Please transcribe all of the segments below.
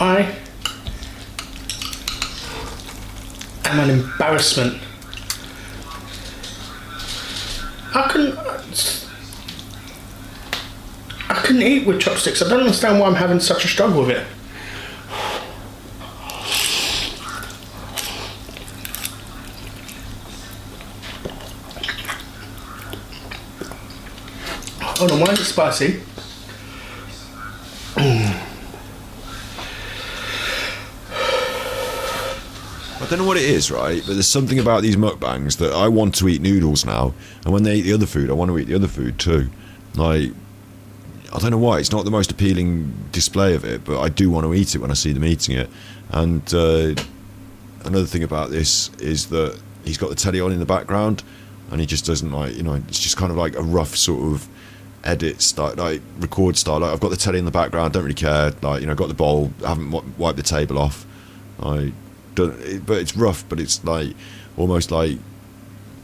I am an embarrassment. I couldn't eat with chopsticks. I don't understand why I'm having such a struggle with it. Hold on, why is it spicy? I don't know what it is, right? But there's something about these mukbangs that I want to eat noodles now, and when they eat the other food, I want to eat the other food too. Like, I don't know why. It's not the most appealing display of it, but I do want to eat it when I see them eating it. And another thing about this is that he's got the telly on in the background, and he just doesn't like, you know, it's just kind of like a rough sort of edit style, like record style. Like, I've got the telly in the background, don't really care. Like, you know, got the bowl, haven't wiped the table off. But it's rough, but it's like almost like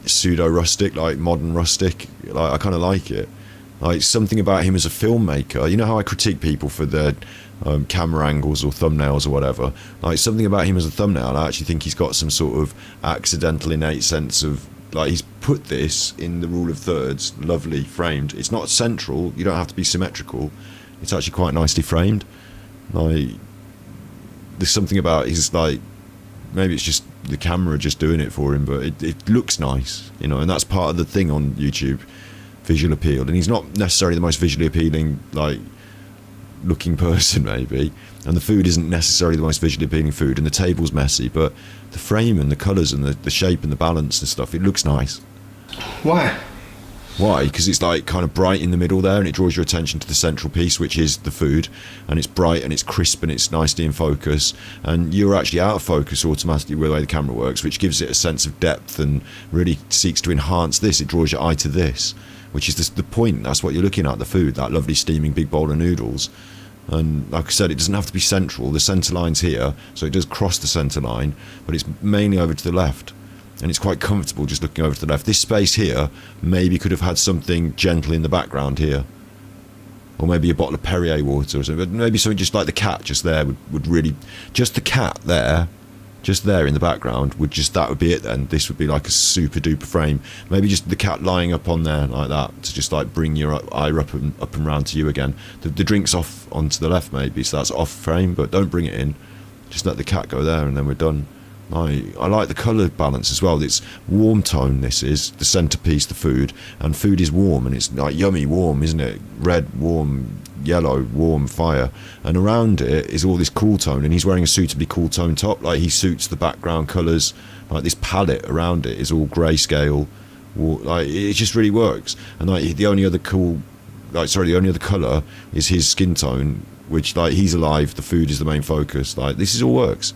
pseudo rustic, like modern rustic. Like, I kind of like it. Like, something about him as a filmmaker. You know how I critique people for their camera angles or thumbnails or whatever. Like, something about him as a thumbnail, I actually think he's got some sort of accidental innate sense of, like, he's put this in the rule of thirds, lovely framed. It's not central. You don't have to be symmetrical. It's actually quite nicely framed. Like, there's something about his, like, maybe it's just the camera just doing it for him, but it looks nice, you know, and that's part of the thing on YouTube, visual appeal. And he's not necessarily the most visually appealing, like, looking person, maybe, and the food isn't necessarily the most visually appealing food, and the table's messy, but the frame and the colours and the shape and the balance and stuff, it looks nice. Why? Why? Because it's like kind of bright in the middle there, and it draws your attention to the central piece, which is the food, and it's bright and it's crisp and it's nicely in focus, and you're actually out of focus automatically with the way the camera works, which gives it a sense of depth and really seeks to enhance this. It draws your eye to this, which is the point. That's what you're looking at, the food, that lovely steaming big bowl of noodles. And like I said, it doesn't have to be central. The centre line's here, so it does cross the centre line, but it's mainly over to the left. And it's quite comfortable just looking over to the left. This space here maybe could have had something gentle in the background here. Or maybe a bottle of Perrier water or something. But maybe something just like the cat just there would really... Just the cat there, just there in the background, that would be it then. This would be like a super duper frame. Maybe just the cat lying up on there like that to just like bring your eye up and round to you again. The drink's off onto the left maybe, so that's off frame, but don't bring it in. Just let the cat go there and then we're done. I like the colour balance as well. It's warm tone, this is the centrepiece, the food, and food is warm, and it's like yummy warm, isn't it? Red, warm, yellow, warm, fire, and around it is all this cool tone, and he's wearing a suitably cool tone top. Like, he suits the background colours. Like, this palette around it is all grayscale. Like, it just really works. And like, the only other colour is his skin tone, which, like, he's alive, the food is the main focus. Like, this is all works.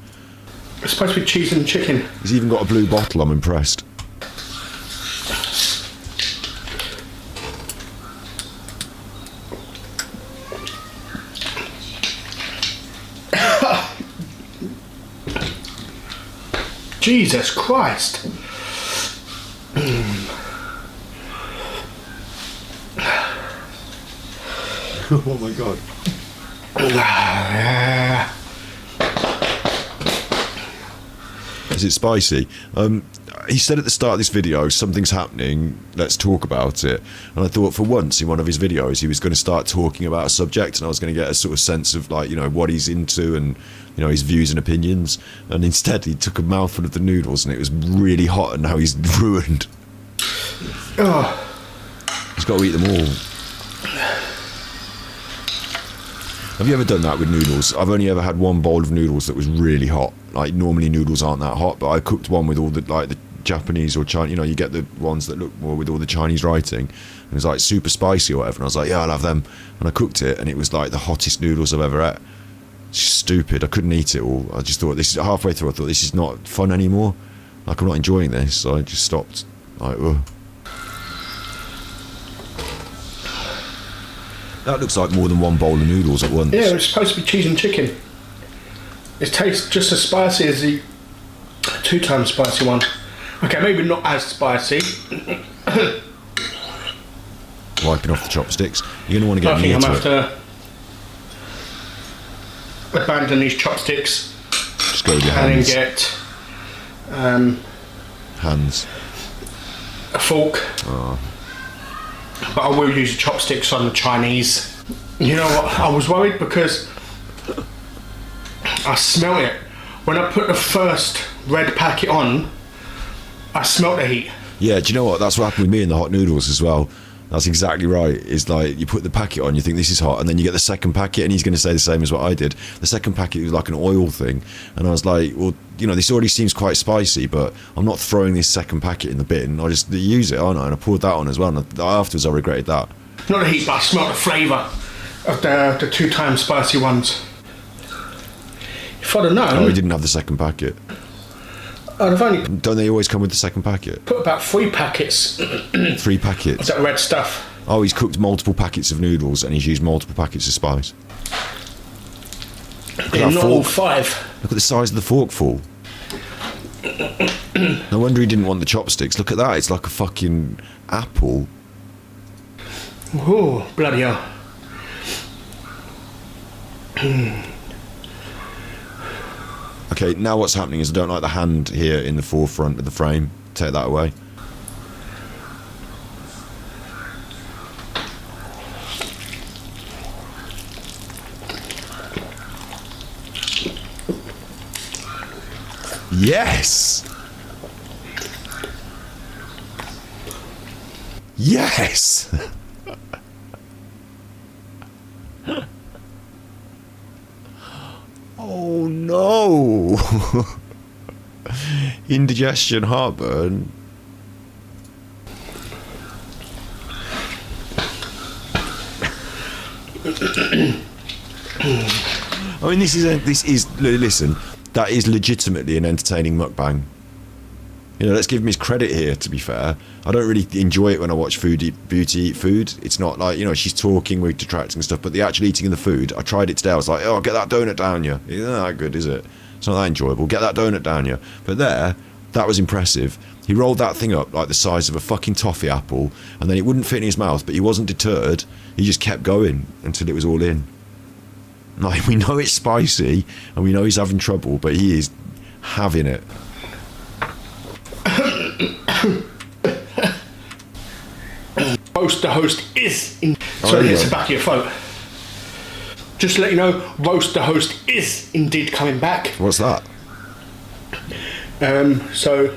It's supposed to be cheese and chicken. He's even got a blue bottle. I'm impressed. Jesus Christ. Oh my god. Is it spicy? He said at the start of this video, something's happening, let's talk about it. And I thought for once in one of his videos he was going to start talking about a subject, and I was going to get a sort of sense of, like, you know, what he's into and, you know, his views and opinions. And instead he took a mouthful of the noodles and it was really hot, and now he's ruined. Oh. He's got to eat them all. Have you ever done that with noodles? I've only ever had one bowl of noodles that was really hot. Like, normally noodles aren't that hot, but I cooked one with all the, like, the Japanese or Chinese, you know, you get the ones that look more with all the Chinese writing, and it was like super spicy or whatever, and I was like, yeah, I'll have them. And I cooked it, and it was like the hottest noodles I've ever had. It's stupid. I couldn't eat it all. I just thought, halfway through I thought, this is not fun anymore. Like, I'm not enjoying this, so I just stopped. Like, ugh. That looks like more than one bowl of noodles at once. Yeah, it's supposed to be cheese and chicken. It tastes just as spicy as the 2 times spicy one. Okay, maybe not as spicy. Wiping off the chopsticks. You're going to want to get near to it. abandon these chopsticks Just go with your and then hands. get Hands. a fork. Oh. But I will use the chopsticks on the Chinese. You know what? I was worried because I smelt it. When I put the first red packet on, I smelt the heat. Yeah, do you know what? That's what happened with me in the hot noodles as well. That's exactly right. It's like you put the packet on, you think this is hot, and then you get the second packet, and he's going to say the same as what I did. The second packet was like an oil thing, and I was like, well, you know, this already seems quite spicy, but I'm not throwing this second packet in the bin. I just use it, aren't I? And I poured that on as well, and afterwards I regretted that. Not the heat, but I smelt the flavour of the 2 times spicy ones. If I'd have known, Oh, he didn't have the second packet. I'd have only Don't they always come with the second packet? put about 3 packets of 3 packets. that red stuff. Oh, he's cooked multiple packets of noodles and he's used multiple packets of spice. Yeah, that not all fork. 5. Look at the size of the forkful. No wonder he didn't want the chopsticks. Look at that. It's like a fucking apple. Ooh, bloody hell. Okay, now what's happening is I don't like the hand here in the forefront of the frame. Take that away. Yes! Yes! Oh no! Indigestion, heartburn. I mean, this is listen, that is legitimately an entertaining mukbang. You know, let's give him his credit here, to be fair. I don't really enjoy it when I watch beauty eat food. It's not like, you know, she's talking, we're detracting and stuff, but the actual eating of the food, I tried it today, I was like, oh, get that donut down you. It's not that good, is it? It's not that enjoyable. Get that donut down you. But there, that was impressive. He rolled that thing up like the size of a fucking toffee apple, and then it wouldn't fit in his mouth, but he wasn't deterred. He just kept going until it was all in. Like, we know it's spicy, and we know he's having trouble, but he is having it. Roast the host is in. Sorry, it's the back of your phone. Just to let you know, Roast the Host is indeed coming back. What's that? So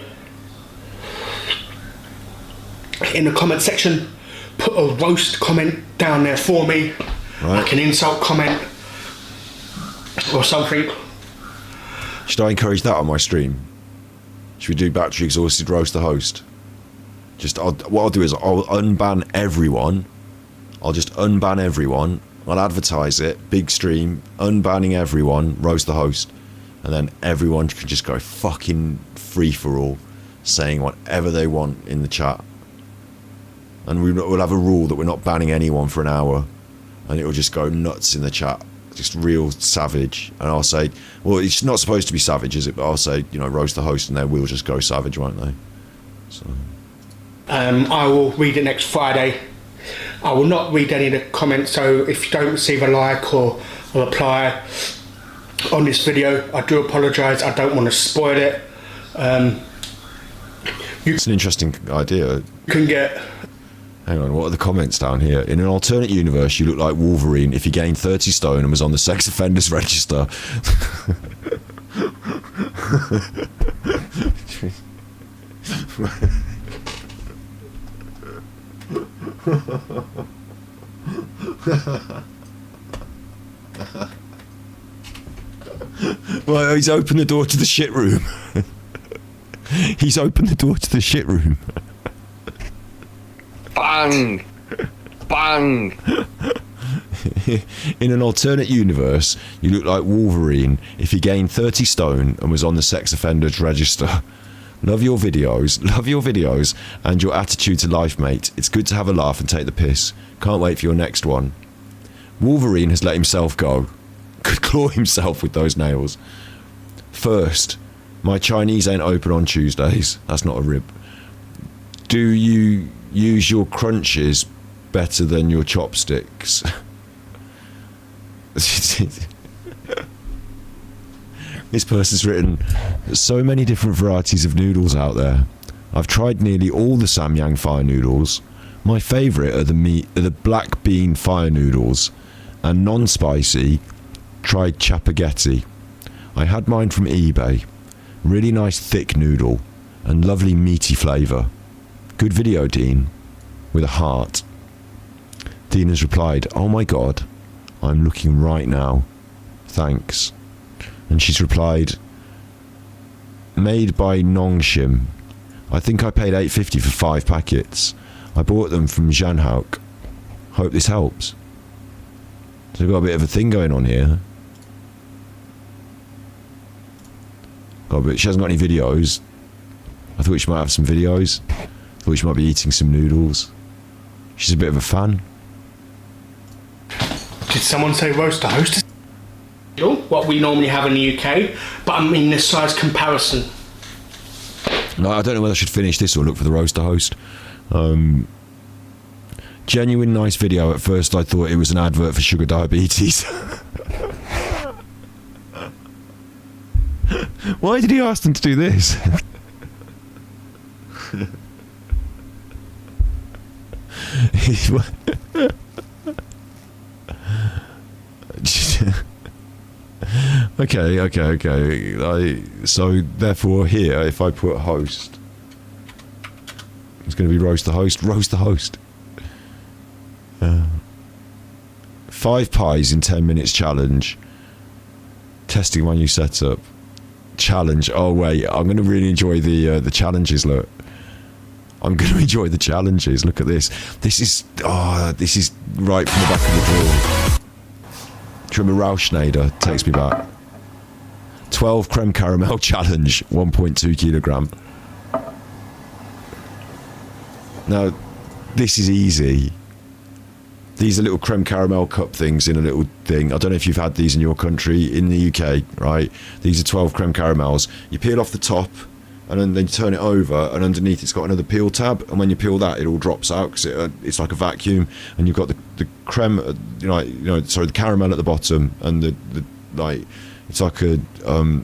in the comment section, put a roast comment down there for me, Right. like an insult comment or something. Should I encourage that on my stream? Should we do battery exhausted roast the host? What I'll do is I'll unban everyone. I'll just unban everyone. I'll advertise it, big stream, unbanning everyone, roast the host, and then everyone can just go fucking free for all, saying whatever they want in the chat. And we'll have a rule that we're not banning anyone for an hour, and it'll just go nuts in the chat, just real savage. And I'll say, well, it's not supposed to be savage, is it? But I'll say, you know, roast the host, and then we'll just go savage, won't they? So. I will read it next Friday. I will not read any of the comments, so if you don't receive a like or a reply on this video, I do apologise. I don't want to spoil it. It's an interesting idea. You can get... Hang on, what are the comments down here? In an alternate universe, you look like Wolverine if he gained 30 stone and was on the sex offenders register. Well, he's opened the door to the shit room. He's opened the door to the shit room. Bang! Bang! In an alternate universe, you look like Wolverine if he gained 30 stone and was on the sex offenders register. Love your videos and your attitude to life, mate. It's good to have a laugh and take the piss. Can't wait for your next one. Wolverine has let himself go. Could claw himself with those nails. First, my Chinese ain't open on Tuesdays. That's not a rib. Do you use your crunches better than your chopsticks? This person's written, so many different varieties of noodles out there. I've tried nearly all the Samyang fire noodles. My favourite are the black bean fire noodles, and non-spicy, tried chapaghetti. I had mine from eBay. Really nice thick noodle, and lovely meaty flavour. Good video, Dean. With a heart. Dean has replied, oh my god, I'm looking right now. Thanks. And she's replied, made by Nongshim. I think I paid $8.50 for 5 packets. I bought them from Janhauk. Hope this helps. So we've got a bit of a thing going on here. She hasn't got any videos. I thought she might have some videos. Thought she might be eating some noodles. She's a bit of a fan. Did someone say roast to host? What we normally have in the UK, but I mean the size comparison. No, I don't know whether I should finish this or look for the roast to host. Genuine nice video. At first I thought it was an advert for sugar diabetes. Why did he ask them to do this? Okay. So therefore here, if I put host, it's going to be roast the host. 5 pies in 10 minutes challenge. Testing my new setup. Challenge. Oh wait, I'm going to really enjoy the challenges. Look, I'm going to enjoy the challenges. Look at this. This is right from the back of the drawer. Do you remember Rauschneider? Takes me back. 12 creme caramel challenge, 1.2 kilogram. Now, this is easy. These are little creme caramel cup things in a little thing. I don't know if you've had these in your country. In the UK, right? These are 12 creme caramels. You peel off the top, and then you turn it over, and underneath it's got another peel tab. And when you peel that, it all drops out because it's like a vacuum. And you've got the creme, the caramel at the bottom, and the it's like a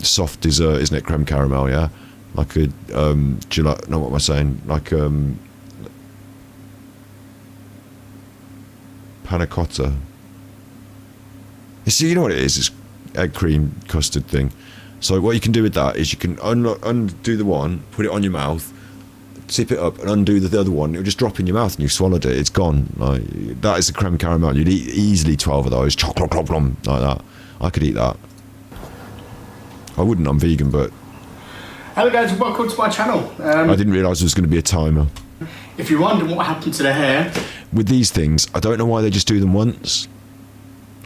soft dessert, isn't it? Creme caramel, yeah. Like a gelato. No, what am I saying? Like panna cotta. You see, you know what it is? It's egg cream custard thing. So what you can do with that is you can undo the one, put it on your mouth, tip it up, and undo the other one. It'll just drop in your mouth, and you've swallowed it. It's gone. Like, that is the creme caramel. You'd eat easily 12 of those, chocolate like that. I could eat that. I wouldn't. I'm vegan, but Hello guys, welcome to my channel. I didn't realise there was going to be a timer. If you're wondering what happened to the hair, with these things, I don't know why they just do them once.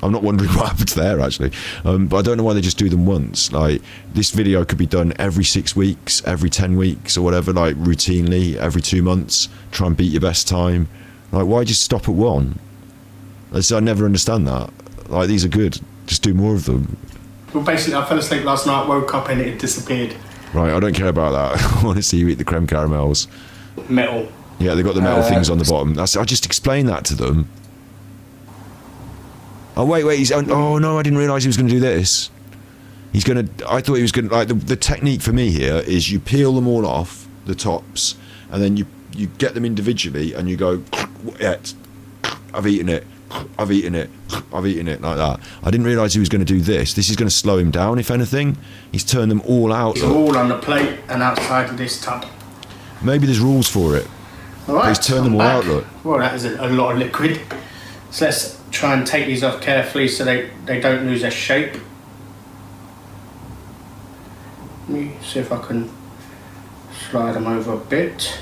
I'm not wondering what happened to the hair, actually. But I don't know why they just do them once. Like, this video could be done every 6 weeks, every 10 weeks, or whatever, like, routinely, every 2 months. Try and beat your best time. Like, why just stop at one? I never understand that. Like, these are good. Just do more of them. well basically I fell asleep last night, woke up and it disappeared. Right, I don't care about that. I want to see you eat the creme caramels. Metal. Yeah, they've got the metal things on the bottom. I just explained that to them. Oh, wait, oh no, I didn't realise he was going to do this. I thought he was going to, like, the technique for me here is you peel them all off, the tops, and then you get them individually, and you go, I've eaten it, like that. I didn't realise he was going to do this. This is going to slow him down, if anything. He's turned them all out. It's all on the plate and outside of this tub. Maybe there's rules for it. Alright, he's turned them all out, look. Well, that is a lot of liquid. So let's try and take these off carefully so they don't lose their shape. Let me see if I can slide them over a bit.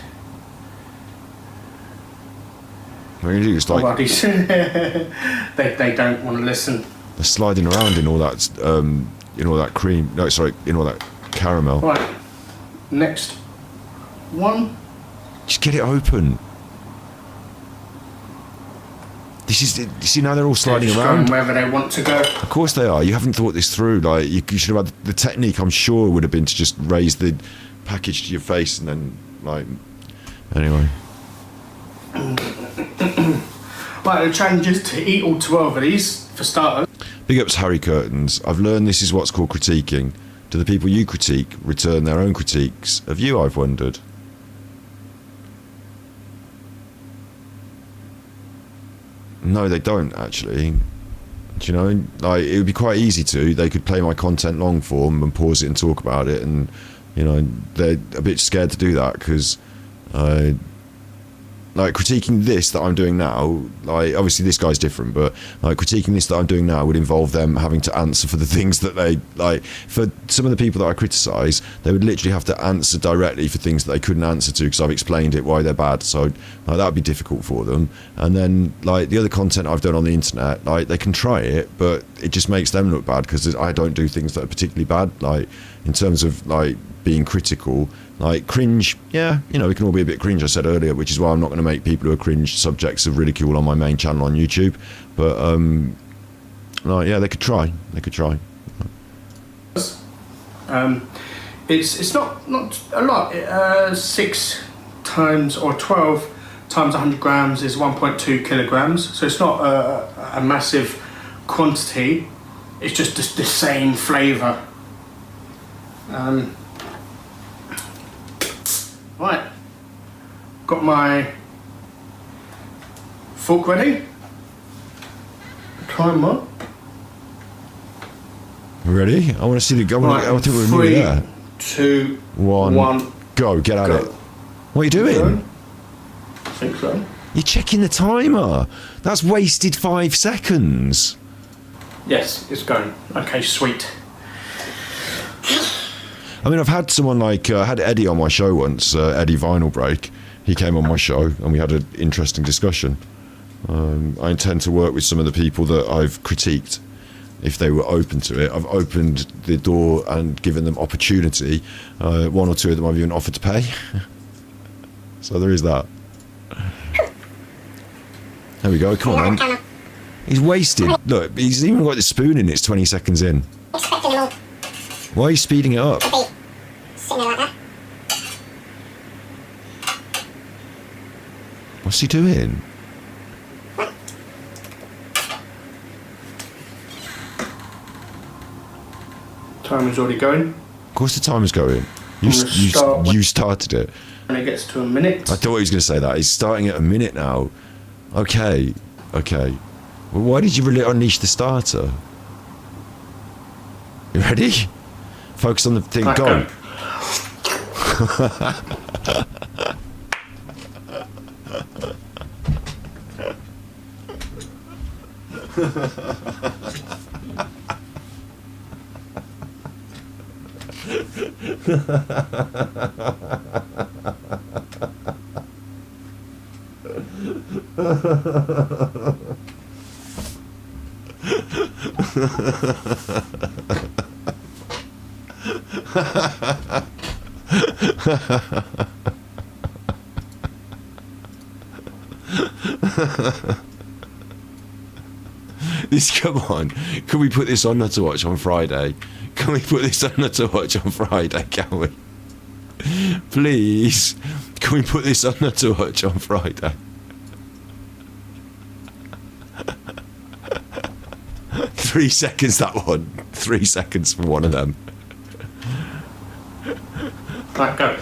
Really, it's like Nobody's they don't want to listen. they're sliding around in all that cream. No, sorry, in all that caramel. Right, next one. Just get it open. This is, you see, now they're all sliding They're just around. going wherever they want to go. Of course they are. You haven't thought this through. Like, you should have had the technique. I'm sure would have been to just raise the package to your face and then, like, anyway. Right, the challenge is to eat all 12 of these for starters. Big ups Harry Curtains. I've learned this is what's called critiquing. Do the people you critique return their own critiques of you, I've wondered? No, they don't, actually. Do you know? Like, it would be quite easy to. They could play my content long form and pause it and talk about it, and, you know, they're a bit scared to do that because... like critiquing this that I'm doing now, like obviously this guy's different, but like critiquing this that I'm doing now would involve them having to answer for the things that they like. For some of the people that I criticise, they would literally have to answer directly for things that they couldn't answer to because I've explained it why they're bad. So like, that would be difficult for them. And then like the other content I've done on the internet, like they can try it, but it just makes them look bad because I don't do things that are particularly bad. Like in terms of like being critical. Like cringe, yeah, you know, we can all be a bit cringe, I said earlier, which is why I'm not going to make people who are cringe subjects of ridicule on my main channel on YouTube. But, like, yeah, they could try. They could try. It's not a lot. 6 times or 12 times 100 grams is 1.2 kilograms. So it's not a massive quantity. It's just the same flavour. Right, got my fork ready. Timer. Ready? I want to see the go. Right, I think we're 3, nearly there. 2, 1, 1. go. Get at Go. it. What are you doing? I think so. You're checking the timer. That's wasted 5 seconds. Yes, it's going. Okay, sweet. I mean, I've had someone like, I had Eddie on my show once, Eddie Vinyl Break. He came on my show and we had an interesting discussion. I intend to work with some of the people that I've critiqued if they were open to it. I've opened the door and given them opportunity. 1 or 2 of them I've even offered to pay. So there is that. There we go, come on then. He's wasted. Look, he's even got the spoon in it, it's 20 seconds in. Why are you speeding it up? What's he doing? Timer's already going. Of course the timer's going. You started it. When it gets to a minute. I thought he was going to say that. He's starting at a minute now. Okay. Well, why did you really unleash the starter? You ready? Focus on the thing. Right, go. Come on. Can we put this on Nutter Watch on Friday? Can we put this on Nutter Watch on Friday, can we? Please. Can we put this on Nutter Watch on Friday? Three seconds, that one. 3 seconds for one of them. Right, go.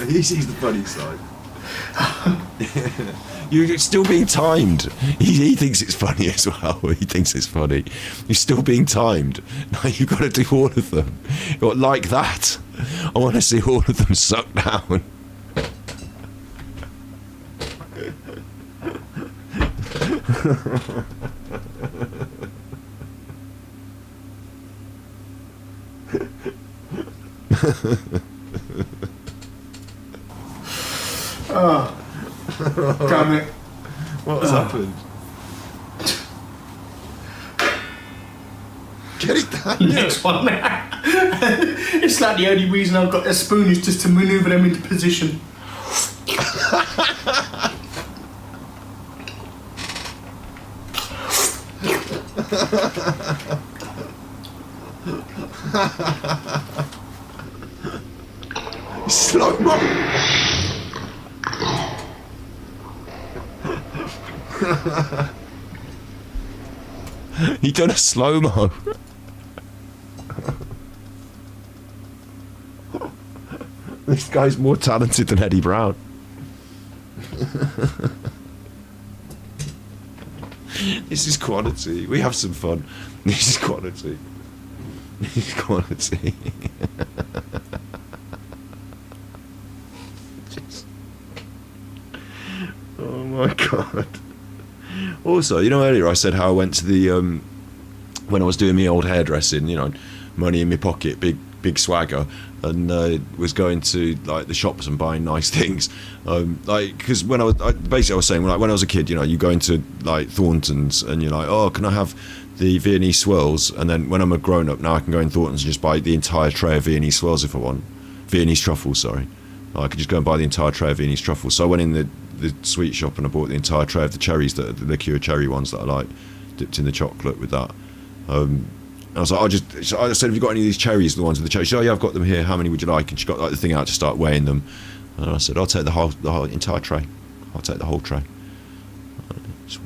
He sees the funny side. You're still being timed. He thinks it's funny as well. He thinks it's funny. You're still being timed. Now you've got to do all of them. Like that. I want to see all of them sucked down. Oh, damn it. What has happened? Get it down. Next one. It's like the only reason I've got a spoon is just to manoeuvre them into position. Slow mo. He done a slow-mo. This guy's more talented than Eddie Brown. This is quality. We have some fun. This is quality. This is quality. Oh my god. Also, you know, earlier I said how I went to the when I was doing my old hairdressing, you know, money in my pocket, big swagger, and was going to like the shops and buying nice things, like because when I was basically I was saying, like, when I was a kid, you know, you go into like Thornton's and you're like, oh, can I have the Viennese swirls? And then when I'm a grown up now, I can go in Thornton's and just buy the entire tray of Viennese swirls if I want. Viennese truffles, sorry. I could just go and buy the entire tray of Viennese truffles. So I went in the sweet shop and I bought the entire tray of the cherries, the liqueur cherry ones that I like, dipped in the chocolate with that. I was like, I said, have you got any of these cherries, the ones with the cherries? She said, oh yeah, I've got them here, how many would you like? And she got like the thing out to start weighing them. And I said, I'll take the whole entire tray. I'll take the whole tray. Just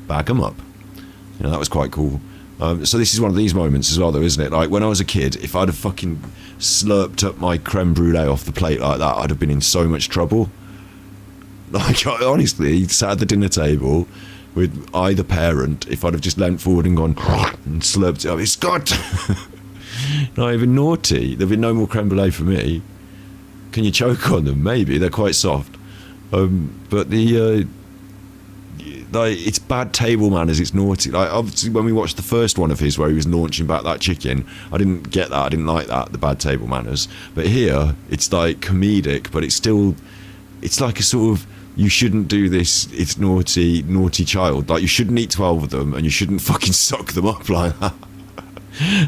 bag them up. You know, that was quite cool. So this is one of these moments as well, though, isn't it? Like, when I was a kid, if I'd have fucking slurped up my creme brulee off the plate like that, I'd have been in so much trouble. Like, honestly, sat at the dinner table with either parent, if I'd have just leant forward and gone and slurped it up, it's got not even naughty. There'd be no more creme brulee for me. Can you choke on them? Maybe. They're quite soft. But the like, it's bad table manners, it's naughty. Like, obviously when we watched the first one of his where he was launching back that chicken, I didn't get that, I didn't like that, the bad table manners. But here it's like comedic, but it's still, it's like a sort of, you shouldn't do this, it's naughty child. Like, you shouldn't eat 12 of them and you shouldn't fucking suck them up like that.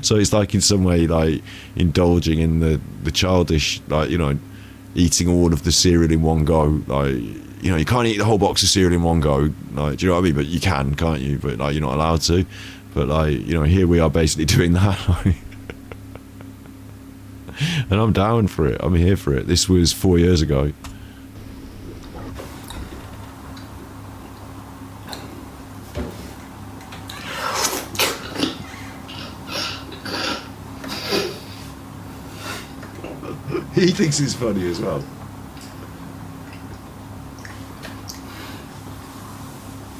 So it's like in some way like indulging in the childish, like, you know, eating all of the cereal in one go. Like, you know, you can't eat the whole box of cereal in one go. Like, do you know what I mean? But you can, can't you? But like, you're not allowed to. But like, you know, here we are basically doing that. Like, and I'm down for it. I'm here for it. This was 4 years ago. He thinks it's funny as well.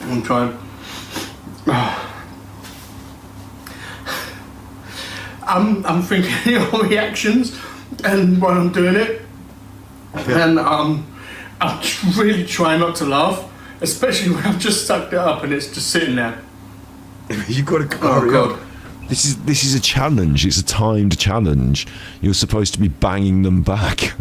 I'm trying. I'm thinking of your reactions, and while I'm doing it, and I'm really trying not to laugh, especially when I've just sucked it up and it's just sitting there. You've got to hurry up. This is a challenge. It's a timed challenge. You're supposed to be banging them back.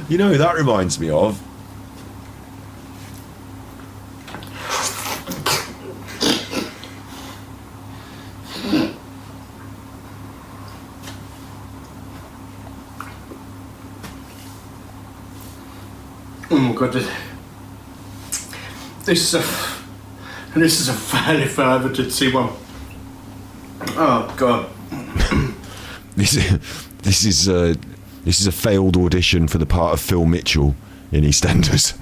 You know who that reminds me of? Oh my god, this is a fail if I ever did see one. Oh god. This is a failed audition for the part of Phil Mitchell in EastEnders.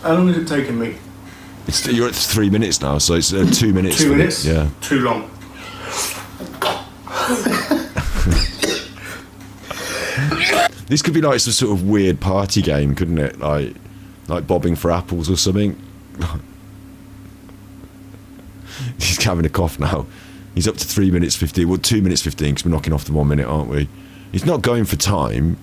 How long is it taking me? You're at 3 minutes now, so it's 2 minutes. 2 minutes? Yeah. Too long. This could be like some sort of weird party game, couldn't it? Like bobbing for apples or something. He's having a cough now. He's up to 3 minutes 15. Well, 2 minutes 15 because we're knocking off the 1 minute, aren't we? He's not going for time.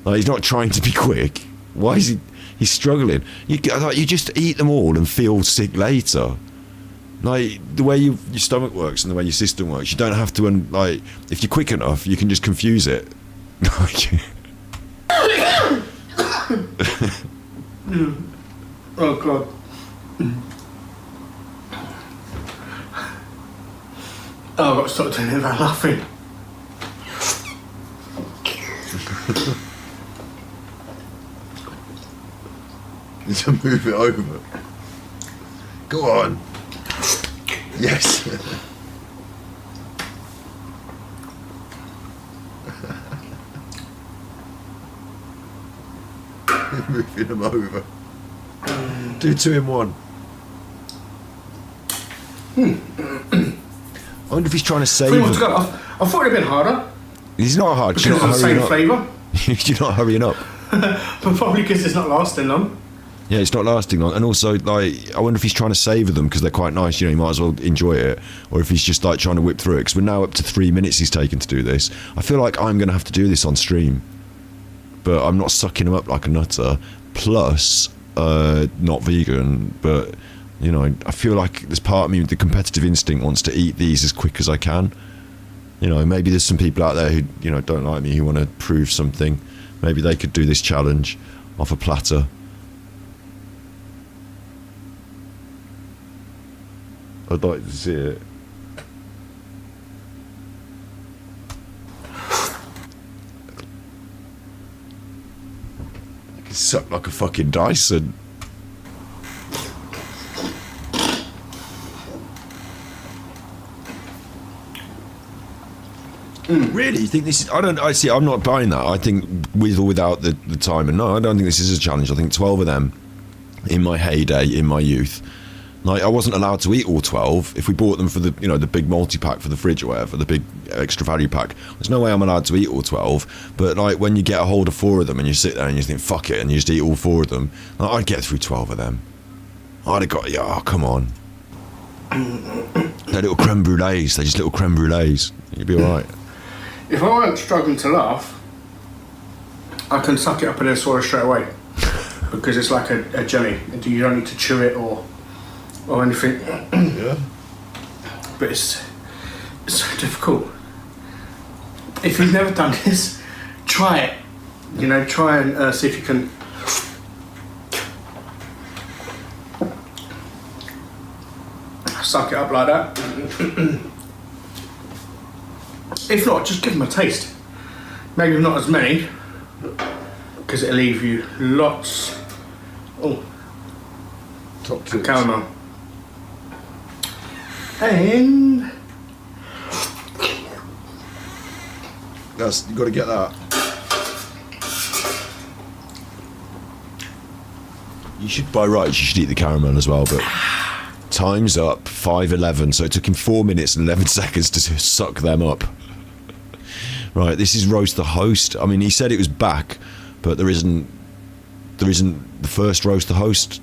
Like, he's not trying to be quick. Why is he? He's struggling. You just eat them all and feel sick later. Like, the way your stomach works and the way your system works, you don't have to, like, if you're quick enough, you can just confuse it. Oh god. Oh, I've got to stop doing it without laughing. You need to move it over. Go on. Yes. Moving them over. Do 2 in 1. I wonder if he's trying to save 3 more to them. go. I thought it'd been harder. He's not hard. Because it's the same flavour. You're not hurrying up. But probably because it's not lasting long. Yeah, it's not lasting long. And also, like, I wonder if he's trying to savour them because they're quite nice. You know, you might as well enjoy it. Or if he's just, like, trying to whip through it. Because we're now up to 3 minutes he's taken to do this. I feel like I'm going to have to do this on stream. But I'm not sucking him up like a nutter. Plus, not vegan. But, you know, I feel like there's part of me, the competitive instinct wants to eat these as quick as I can. You know, maybe there's some people out there who, you know, don't like me, who want to prove something. Maybe they could do this challenge off a platter. I'd like to see it. I can suck like a fucking Dyson. Really? You think this is... I'm not buying that. I think with or without the timer. No, I don't think this is a challenge. I think 12 of them in my heyday, in my youth. Like, I wasn't allowed to eat all 12. If we bought them for the, you know, the big multi-pack for the fridge or whatever, the big extra value pack, there's no way I'm allowed to eat all 12. But, like, when you get a hold of 4 of them and you sit there and you think, fuck it, and you just eat all 4 of them, like, I'd get through 12 of them. I'd have got... Oh, come on. They're little creme brulees. They're just little creme brulees. You'd be all right. If I weren't struggling to laugh, I can suck it up and then swallow straight away. Because it's like a jelly. You don't need to chew it or anything. Yeah. But it's so difficult. If you've never done this, try it. You know, try and see if you can. Suck it up like that. If not, just give them a taste. Maybe not as many, because it'll leave you lots. Oh, Top tips. caramel. And You've got to get that. You should, by rights, you should eat the caramel as well, but time's up, 5:11, so it took him 4 minutes and 11 seconds to suck them up. Right, this is Roast the Host. I mean, he said it was back, but there isn't the first Roast the Host.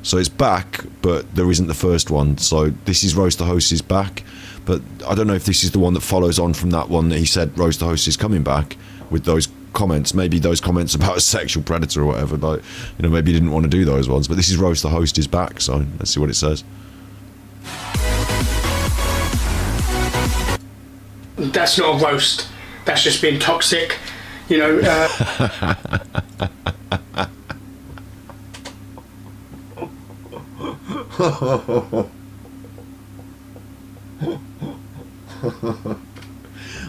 So it's back, but there isn't the first one. So this is Roast the Host is back, but I don't know if this is the one that follows on from that one that he said Roast the Host is coming back with those comments. Maybe those comments about a sexual predator or whatever. Like, you know, maybe he didn't want to do those ones. But this is Roast the Host is back. So let's see what it says. that's not a roast. That's just being toxic. You know.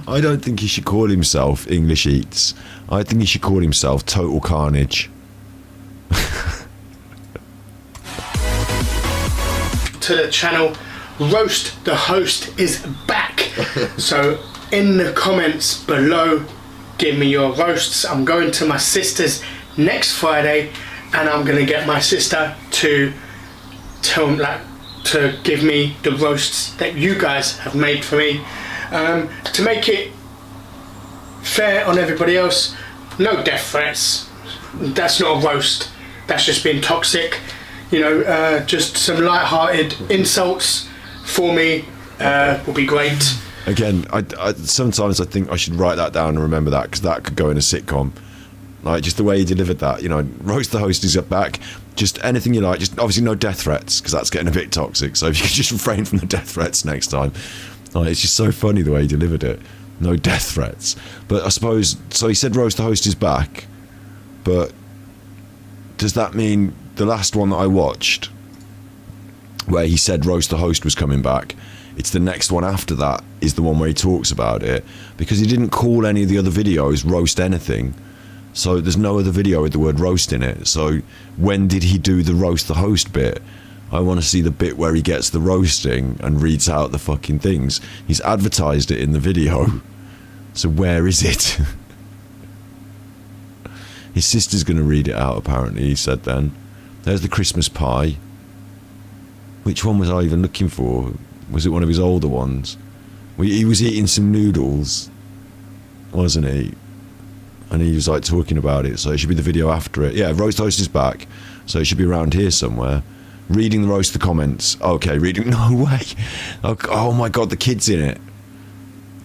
I don't think he should call himself English Eats. I think he should call himself Total Carnage. To the channel, Roast the Host is back. So in the comments below, give me your roasts. I'm going to my sister's next Friday, and I'm gonna get my sister to to give me the roasts that you guys have made for me, to make it fair on everybody else. No death threats. That's not a roast. That's just being toxic. You know, just some light-hearted insults for me will be great. Again, I sometimes I think I should write that down and remember that, because that could go in a sitcom. Like, just the way he delivered that, you know, Roast the Host is back. Just anything you like. Just obviously no death threats, because that's getting a bit toxic. So if you could just refrain from the death threats next time. Like, it's just so funny the way he delivered it. No death threats. But I suppose, so he said Roast the Host is back, but does that mean the last one that I watched, where he said Roast the Host was coming back, it's the next one after that is the one where he talks about it? Because he didn't call any of the other videos Roast Anything. So there's no other video with the word roast in it. So when did he do the Roast the Host bit? I want to see the bit where he gets the roasting and reads out the fucking things. He's advertised it in the video. So where is it? His sister's going to read it out, apparently, he said then. There's the Christmas pie. Which one was I even looking for? Was it one of his older ones? He was eating some noodles, wasn't he? And he was like talking about it, so it should be the video after it. Yeah, Roast Host is back, so it should be around here somewhere. Reading the roast, the comments. Okay, reading. No way. Oh my god, the kid's in it.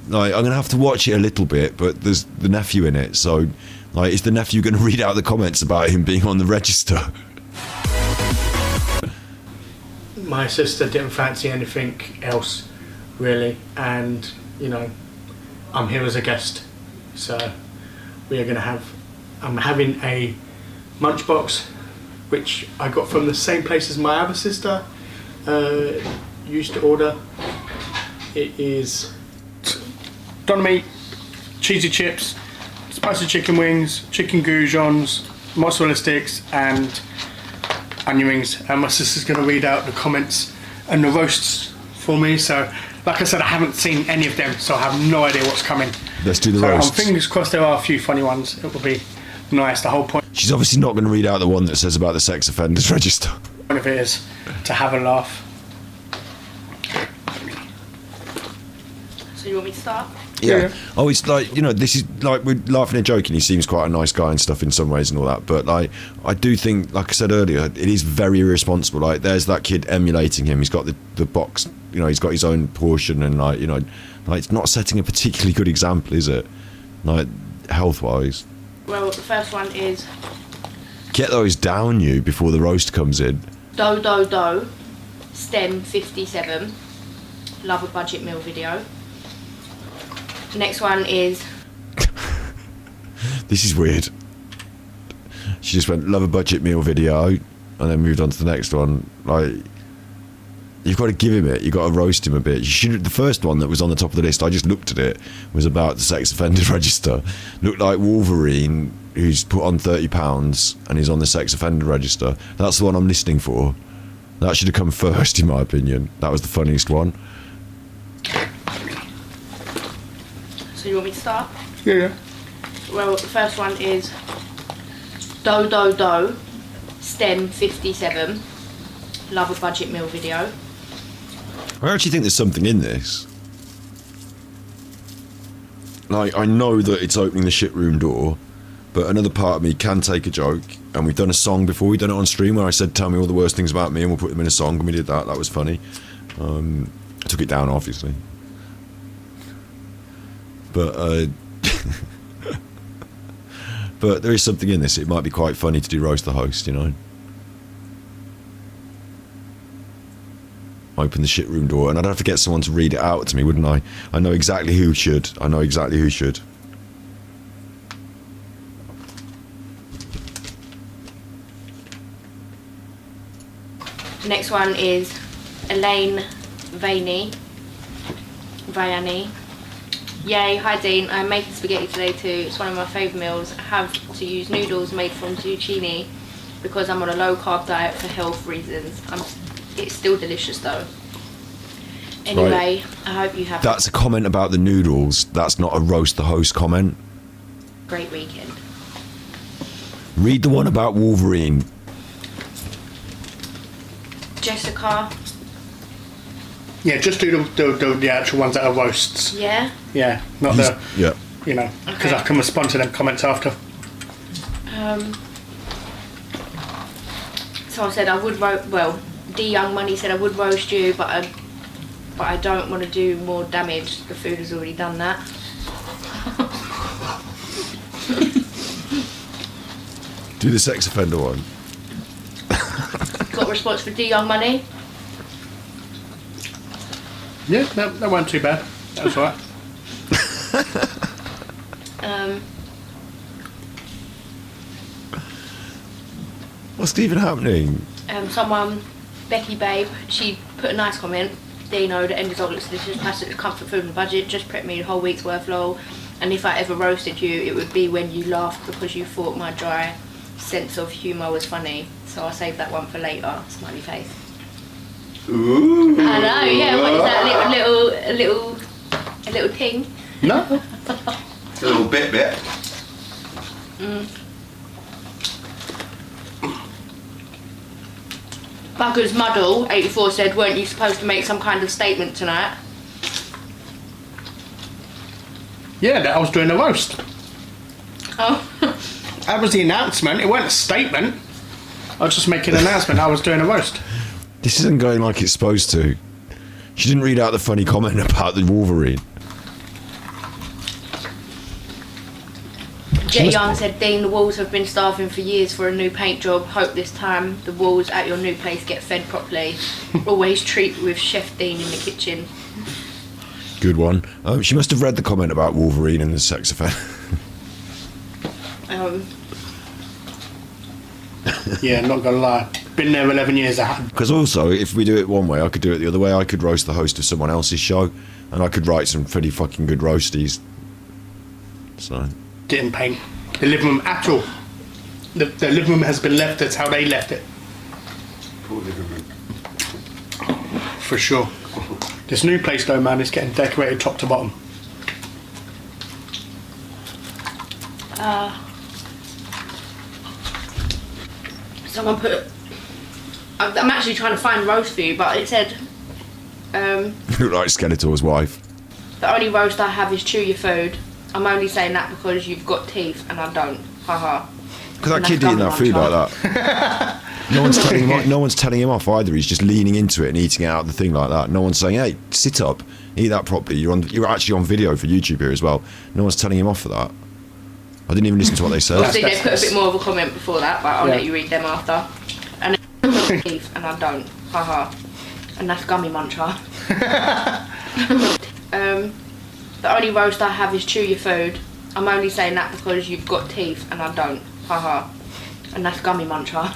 Like, I'm gonna have to watch it a little bit, but there's the nephew in it, so like, is the nephew gonna read out the comments about him being on the register? My sister didn't fancy anything else, really, and you know, I'm here as a guest, so we are going to have. I'm having a lunchbox, which I got from the same place as my other sister used to order. It is Donna meat, cheesy chips, spicy chicken wings, chicken goujons, mozzarella sticks, and onion rings. And my sister's going to read out the comments and the roasts for me. So, like I said, I haven't seen any of them, so I have no idea what's coming. Let's do the so roasts. Fingers crossed there are a few funny ones. It will be nice. The whole point She's obviously not going to read out the one that says about the sex offenders register. of it is to have a laugh. So you want me to start? Yeah. Oh, it's like, you know, this is like, we're laughing and joking. He seems quite a nice guy and stuff in some ways and all that. But like, I do think, like I said earlier, it is very irresponsible. Like, there's that kid emulating him. He's got the box, you know, he's got his own portion, and like, you know, like, it's not setting a particularly good example, is it? Like, health wise. Well, the first one is Get those down, you, before the roast comes in. Do STEM 57. Love a budget meal video. Next one is This is weird. She just went, love a budget meal video, and then moved on to the next one. Like, you've got to give him it. You've got to roast him a bit. You should. The first one that was on the top of the list, I just looked at it, was about the sex offender register. Looked like Wolverine, who's put on £30 and he's on the sex offender register. That's the one I'm listening for. That should have come first, in my opinion. That was the funniest one. So you want me to start? Yeah. Well, the first one is Do STEM 57. Love a budget meal video. I actually think there's something in this. Like, I know that it's opening the shit room door, but another part of me can take a joke. And we've done a song before. We've done it on stream where I said, tell me all the worst things about me, and we'll put them in a song, and we did that. That was funny. I took it down, obviously. But but there is something in this. It might be quite funny to do roast the host, you know. Open the shit room door, and I'd have to get someone to read it out to me, wouldn't I? I know exactly who should. I know exactly who should. Next one is Elaine Vayani. Yay, hi Dean, I'm making spaghetti today too. It's one of my favourite meals. I have to use noodles made from zucchini because I'm on a low carb diet for health reasons. It's still delicious though. Anyway, Right. I hope you have That's a comment about the noodles. That's not a roast the host comment. a great weekend. Read the one about Wolverine. Jessica, Yeah, just do the actual ones that are roasts. yeah? Yeah, not He's- the, yeah. you know, because Okay. I can respond to them comments after. So I said I would D Young Money said I would roast you, but I don't want to do more damage. The food has already done that. Do the sex offender one. Got a response for D Young Money. Yeah, that wasn't too bad. That was alright. What's even happening? Someone, Becky Babe, she put a nice comment. Dino, the end result looks delicious, passive comfort food and budget, just prep me the whole week's worth lol. And if I ever roasted you, it would be when you laughed because you thought my dry sense of humour was funny. So I saved that one for later, smiley face. Ooh. I know, yeah. What is that a little ting? No. It's a little bit. Buggers Muddle 84 said, weren't you supposed to make some kind of statement tonight? Yeah, that I was doing a roast. Oh. That was the announcement. It wasn't a statement. I was just making an announcement. I was doing a roast. This isn't going like it's supposed to. She didn't read out the funny comment about the Wolverine. Jet Young said, Dean, the walls have been starving for years for a new paint job. Hope this time the walls at your new place get fed properly. Always treat with Chef Dean in the kitchen. Good one. She must have read the comment about Wolverine and the sex offender. Yeah, not gonna lie. Been there 11 years. Because also, if we do it one way, I could do it the other way. I could roast the host of someone else's show, and I could write some pretty fucking good roasties. So... Didn't paint the living room at all. The living room has been left as how they left it. Poor living room. For sure. This new place though, man, is getting decorated top to bottom. Someone put... I'm actually trying to find roast for you, but it said... Look like Skeletor's wife. The only roast I have is chew your food. I'm only saying that because you've got teeth and I don't. Haha. Because that kid eating that food like that. No one's telling him off either. He's just leaning into it and eating it out of the thing like that. No one's saying, "Hey, sit up, eat that properly." You're actually on video for YouTube here as well. No one's telling him off for that. I didn't even listen to what they said. Obviously, they put a bit more of a comment before that, but I'll let you read them after. And then teeth and I don't. Haha. And that's Gummy Muncher. The only roast I have is chew your food. I'm only saying that because you've got teeth and I don't. Haha. And that's Gummy Muncher.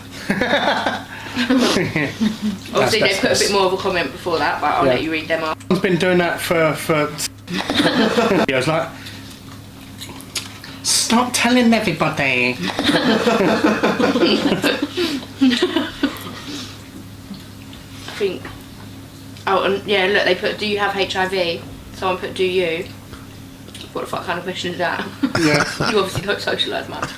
Obviously, they put a bit more of a comment before that, but I'll let you read them after. I've been doing that for I was like, stop telling everybody. I think. Oh, and yeah, look, they put, do you have HIV? Someone put, do you? What the fuck kind of question is that? Yeah. You obviously don't socialise much.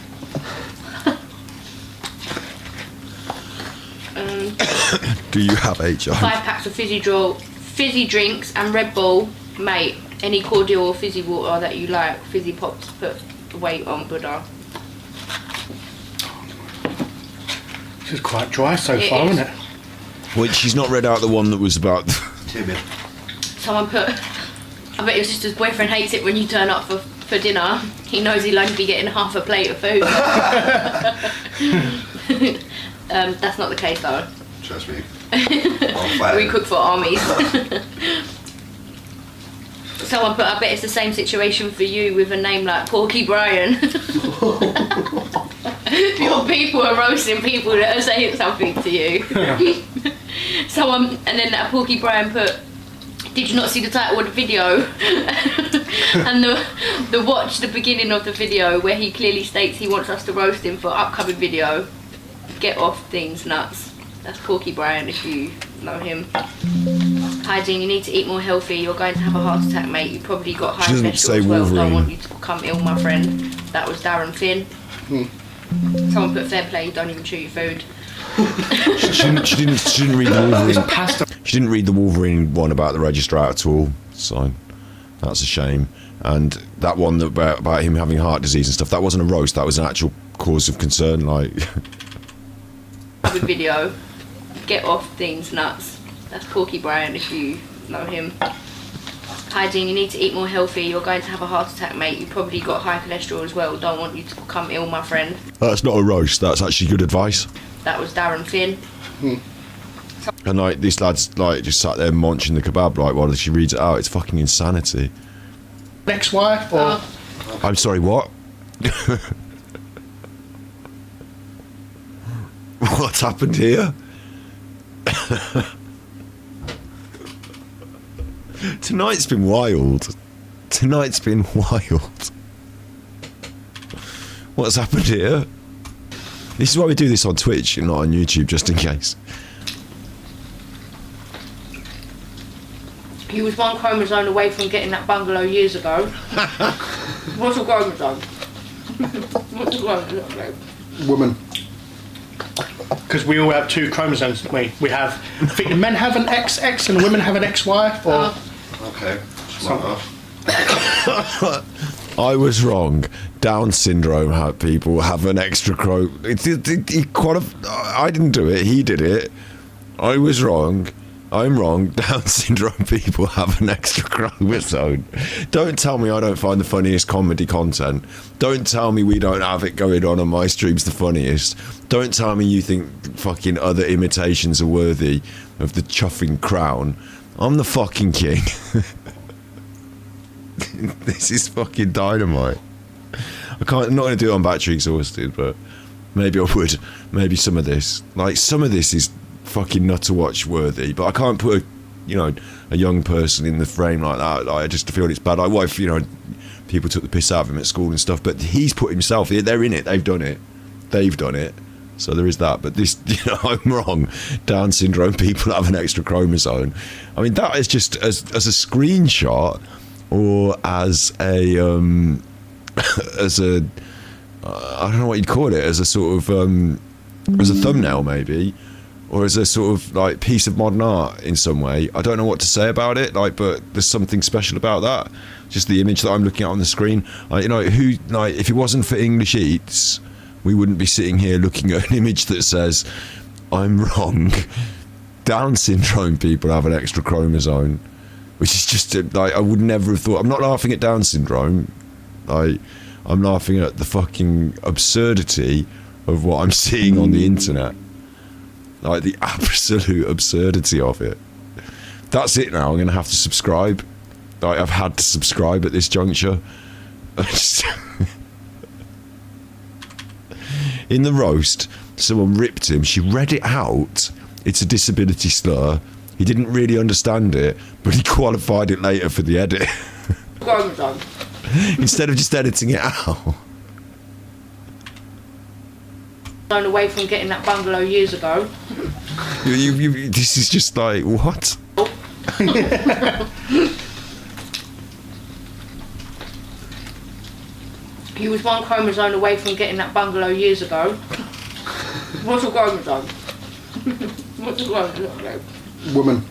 Do you have HIV? 5 packs of fizzy drinks and Red Bull, mate. Any cordial or fizzy water that you like. Fizzy pops put the weight on Buddha. This is quite dry so far, isn't it? Well, she's not read out the one that was about... Timid. Someone put, I bet your sister's boyfriend hates it when you turn up for dinner. He knows he'll only be getting half a plate of food. That's not the case though. Trust me. We cook for armies. Someone put, I bet it's the same situation for you with a name like Porky Brian. Your people are roasting people that are saying something to you. Someone, and then that Porky Brian put, did you not see the title of the video? And the watch the beginning of the video where he clearly states he wants us to roast him for upcoming video. Get off things nuts. That's Porky Brian if you know him. Hygiene, you need to eat more healthy. You're going to have a heart attack, mate. You probably got high She doesn't cholesterol say as well. Wolverine. Don't want you to become ill, my friend. That was Darren Finn. Someone put fair play. Don't even chew your food. She didn't read the Wolverine. She didn't read the Wolverine one about the registrar at all, so that's a shame. And that one about him having heart disease and stuff, that wasn't a roast. That was an actual cause of concern. Like, Good video. Get off things nuts. That's Porky Brian if you know him. Hygiene, you need to eat more healthy. You're going to have a heart attack, mate. You probably got high cholesterol as well. Don't want you to become ill, my friend. that's not a roast. That's actually good advice. That was Darren Finn. And like this lad's like just sat there munching the kebab like while she reads it out. It's fucking insanity. Ex-wife or I'm sorry, what? What's happened here? Tonight's been wild. Tonight's been wild. What's happened here? This is why we do this on Twitch and not on YouTube, just in case. He was one chromosome away from getting that bungalow years ago. What's a chromosome? What's a chromosome? Woman. Because we all have 2 chromosomes, don't we? We have, I think the men have an XX and the women have an XY, or... Okay. Smart enough. I was wrong. Down syndrome people have an extra I didn't do it. He did it. I was wrong. I'm wrong. Down syndrome people have an extra chromosome. Don't tell me I don't find the funniest comedy content. Don't tell me we don't have it going on my streams the funniest. Don't tell me you think fucking other imitations are worthy of the chuffing crown. I'm the fucking king. This is fucking dynamite. I'm not going to do it on battery exhausted, but maybe I would. Maybe some of this. Like, some of this is fucking not to watch worthy, but I can't put a young person in the frame like that. Like, I just feel it's bad. Like, what if people took the piss out of him at school and stuff, but he's put himself, they're in it, they've done it, so there is that. But this, I'm wrong. Down syndrome people have an extra chromosome. I mean, that is just as a screenshot, or as a I don't know what you'd call it, as a sort of as a thumbnail maybe, or as a sort of like piece of modern art in some way. I don't know what to say about it, like, but there's something special about that. Just the image that I'm looking at on the screen. Like, if it wasn't for English Eats, we wouldn't be sitting here looking at an image that says, I'm wrong. Down syndrome people have an extra chromosome, which is just like, I would never have thought. I'm not laughing at Down syndrome. I'm laughing at the fucking absurdity of what I'm seeing on the internet. Like, the absolute absurdity of it. That's it now. I'm going to have to subscribe. Like, I've had to subscribe at this juncture. In the roast, someone ripped him. She read it out. It's a disability slur. He didn't really understand it, but he qualified it later for the edit. Instead of just editing it out. Away from getting that bungalow years ago. This is just like, what? He was one chromosome away from getting that bungalow years ago. What's a chromosome? What's a chromosome? Woman.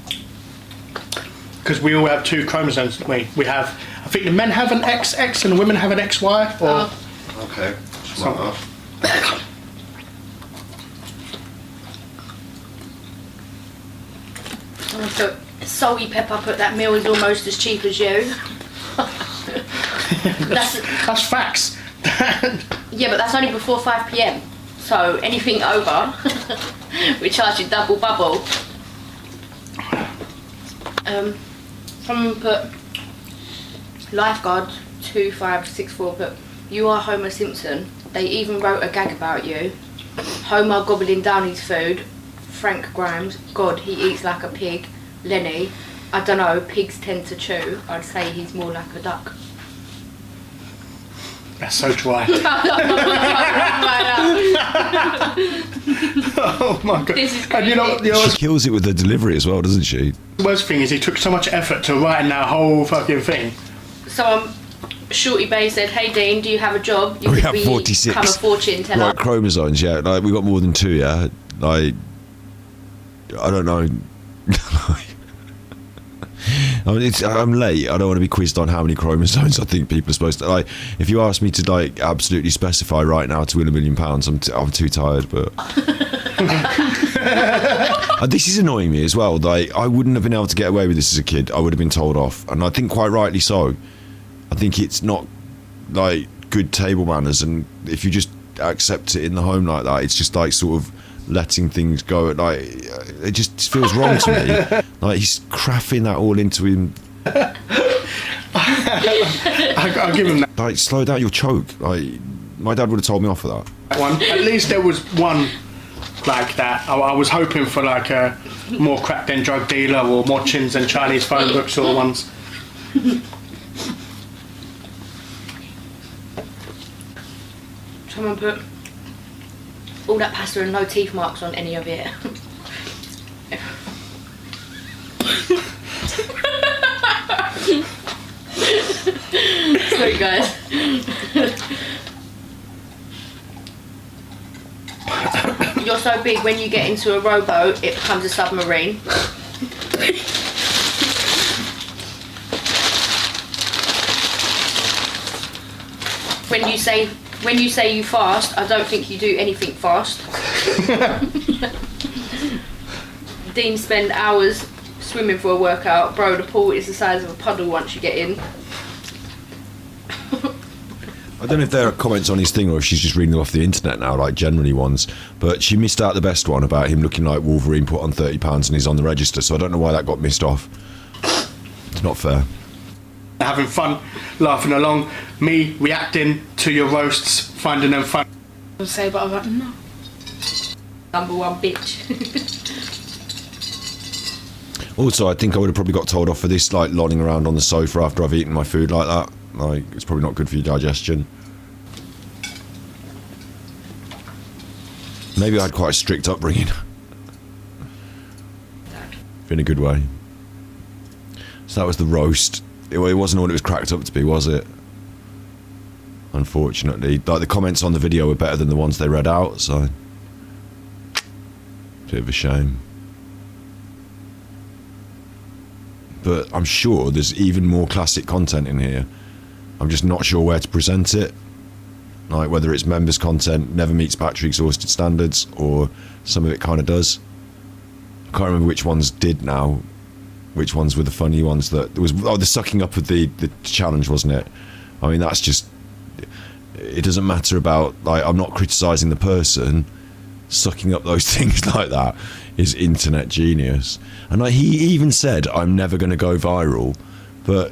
Because we all have 2 chromosomes, don't we? We have, I think the men have an XX and the women have an XY, or... Okay. Smart enough. So, salty pepper put that meal is almost as cheap as you. That's facts. Yeah, but that's only before 5 PM. So anything over, we charge you double bubble. Someone put lifeguard 2564 put, you are Homer Simpson. They even wrote a gag about you. Homer gobbling down his food. Frank Grimes, God, he eats like a pig. Lenny, I don't know, pigs tend to chew. I'd say he's more like a duck. That's so dry. Oh my god. This is And you know, She kills it with the delivery as well, doesn't she? the worst thing is he took so much effort to write that whole fucking thing. So Shorty Bay said, hey Dean, do you have a job? You We could have 46. become a fortune teller. Right, chromosomes, yeah. Like, we got more than 2, yeah. Like, I don't know. I mean, I'm late. I don't want to be quizzed on how many chromosomes I think people are supposed to. Like, if you ask me to like absolutely specify right now to win £1 million, I'm too tired. But this is annoying me as well. Like, I wouldn't have been able to get away with this as a kid. I would have been told off, and I think quite rightly so. I think it's not like good table manners, and if you just accept it in the home like that, it's just like sort of letting things go. Like, it just feels wrong to me. Like, he's craffing that all into him. I'll give him that Like, slow down your choke. Like, my dad would have told me off for that. one. At least there was one like that. I was hoping for like a more crack than drug dealer, or more chins than Chinese phone book sort of ones. Someone put all that pasta and no teeth marks on any of it. foot, guys. You're so big, when you get into a rowboat, it becomes a submarine. When you say you fast, I don't think you do anything fast. Dean spend hours swimming for a workout. Bro, the pool is the size of a puddle once you get in. I don't know if there are comments on his thing or if she's just reading them off the internet now, like generally ones. But she missed out the best one about him looking like Wolverine put on 30 pounds and he's on the register. So I don't know why that got missed off. It's not fair. Having fun, laughing along, me reacting to your roasts, finding them fun. I say, but I was like, no. Number one bitch. Also, I think I would have probably got told off for this, like lolling around on the sofa after I've eaten my food like that. Like, it's probably not good for your digestion. Maybe I had quite a strict upbringing. In a good way. So that was the roast. It wasn't all it was cracked up to be, was it? Unfortunately. Like, the comments on the video were better than the ones they read out, so... Bit of a shame. But I'm sure there's even more classic content in here. I'm just not sure where to present it. Like, whether it's members content, never meets battery exhausted standards, or some of it kind of does. I can't remember which ones did now. Which ones were the funny ones that... There was, oh, the sucking up of the challenge, wasn't it? I mean, that's just... It doesn't matter about... Like, I'm not criticising the person. Sucking up those things like that is internet genius. And like, he even said, I'm never going to go viral. But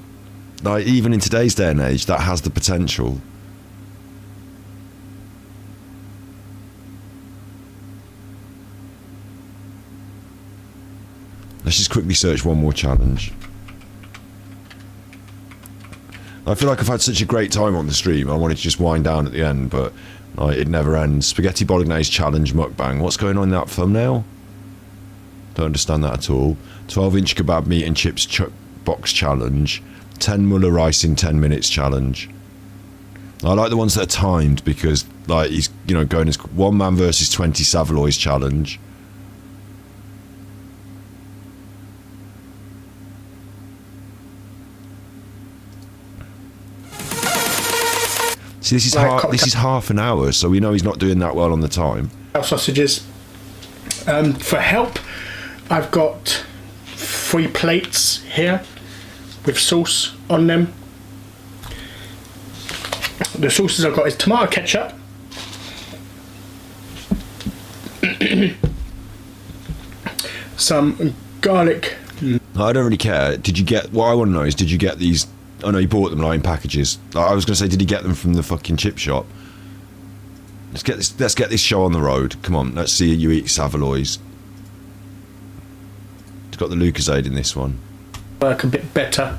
like, even in today's day and age, that has the potential. Let's just quickly search one more challenge. I feel like I've had such a great time on the stream. I wanted to just wind down at the end, but like, it never ends. Spaghetti Bolognese challenge mukbang. What's going on in that thumbnail? Don't understand that at all. 12-inch kebab meat and chips box challenge. 10 Muller rice in 10 minutes challenge. I like the ones that are timed because, like, he's, you know, going as one man versus 20 Savaloys challenge. See, this is half an hour, so we know he's not doing that well on the time. Sausages. For help, I've got 3 plates here with sauce on them. The sauces I've got is tomato ketchup, some garlic. I don't really care. Did you get... What I want to know is, did you get these... Oh no, you bought them like in packages. I was going to say, did he get them from the fucking chip shop? Let's get this show on the road. Come on, let's see you eat Savaloys. It's got the Lucozade in this one. Work a bit better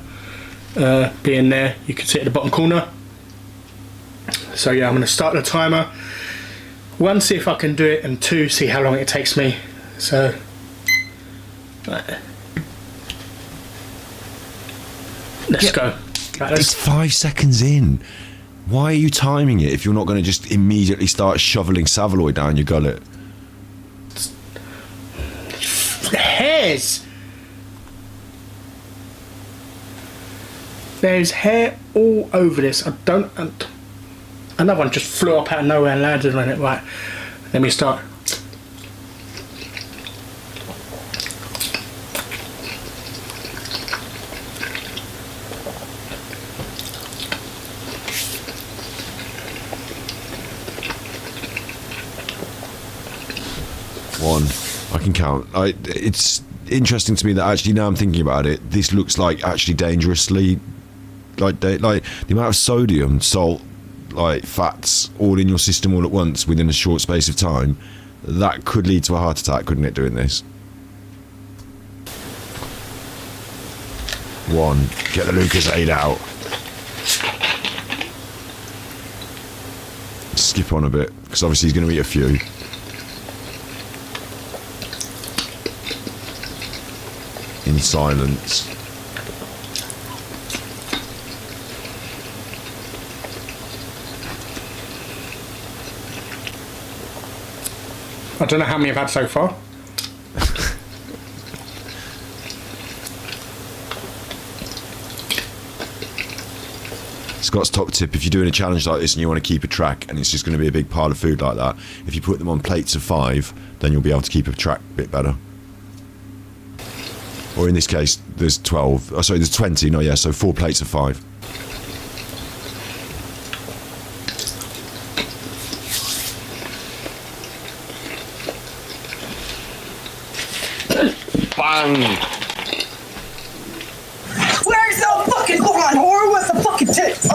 being there. You can see it at the bottom corner. So yeah, I'm going to start the timer. 1, see if I can do it, and 2, see how long it takes me. So let's go. Right, it's 5 seconds in. Why are you timing it if you're not going to just immediately start shoveling Savaloy down your gullet? Hairs. There's hair all over this. I don't... Another one just flew up out of nowhere and landed on it. Right, let me start. One. I can count. It's interesting to me that actually, now I'm thinking about it, this looks like actually dangerously... Like the amount of sodium, salt, like fats all in your system all at once within a short space of time, that could lead to a heart attack, couldn't it, doing this? 1. Get the Lucozade out. Skip on a bit, because obviously he's going to eat a few. In silence. I don't know how many I've had so far. Scott's top tip, if you're doing a challenge like this and you want to keep a track and it's just going to be a big pile of food like that, if you put them on plates of 5, then you'll be able to keep a track a bit better. Or in this case, there's 12. Oh, sorry, there's 20. No, yeah, so 4 plates of 5. Bang! Where's the fucking blonde whore with the fucking tits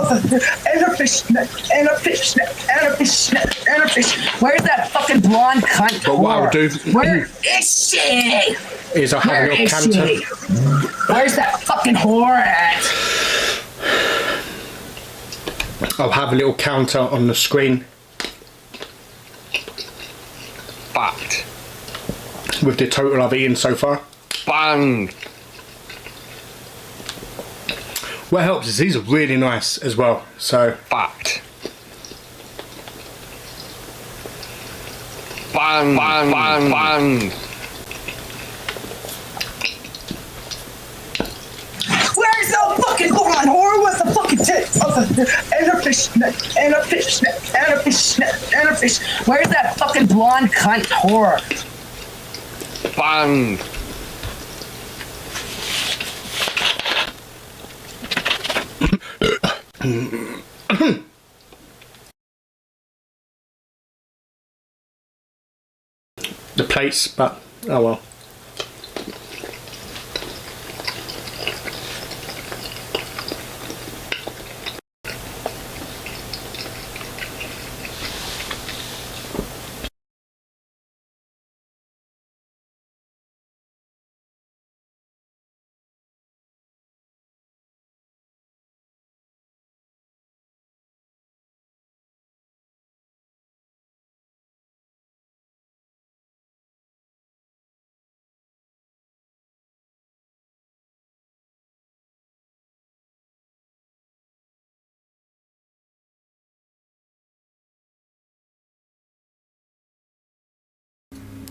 and a fishnet and a fishnet and a fishnet and a fish? Where's that fucking blonde cunt But what I'll do Where is she? is I'll have Where a little is canter. she? Where's that fucking whore at? I'll have a little counter on the screen Fact. with the total I've eaten so far. Bang! What helps is these are really nice as well. So Fact. Bang, bang, bang, bang. Where's the fucking blonde whore with the fucking tits and a fishnet and a fishnet and a fishnet and a fish? Where's that fucking blonde cunt whore? Bang! the plates, but oh well.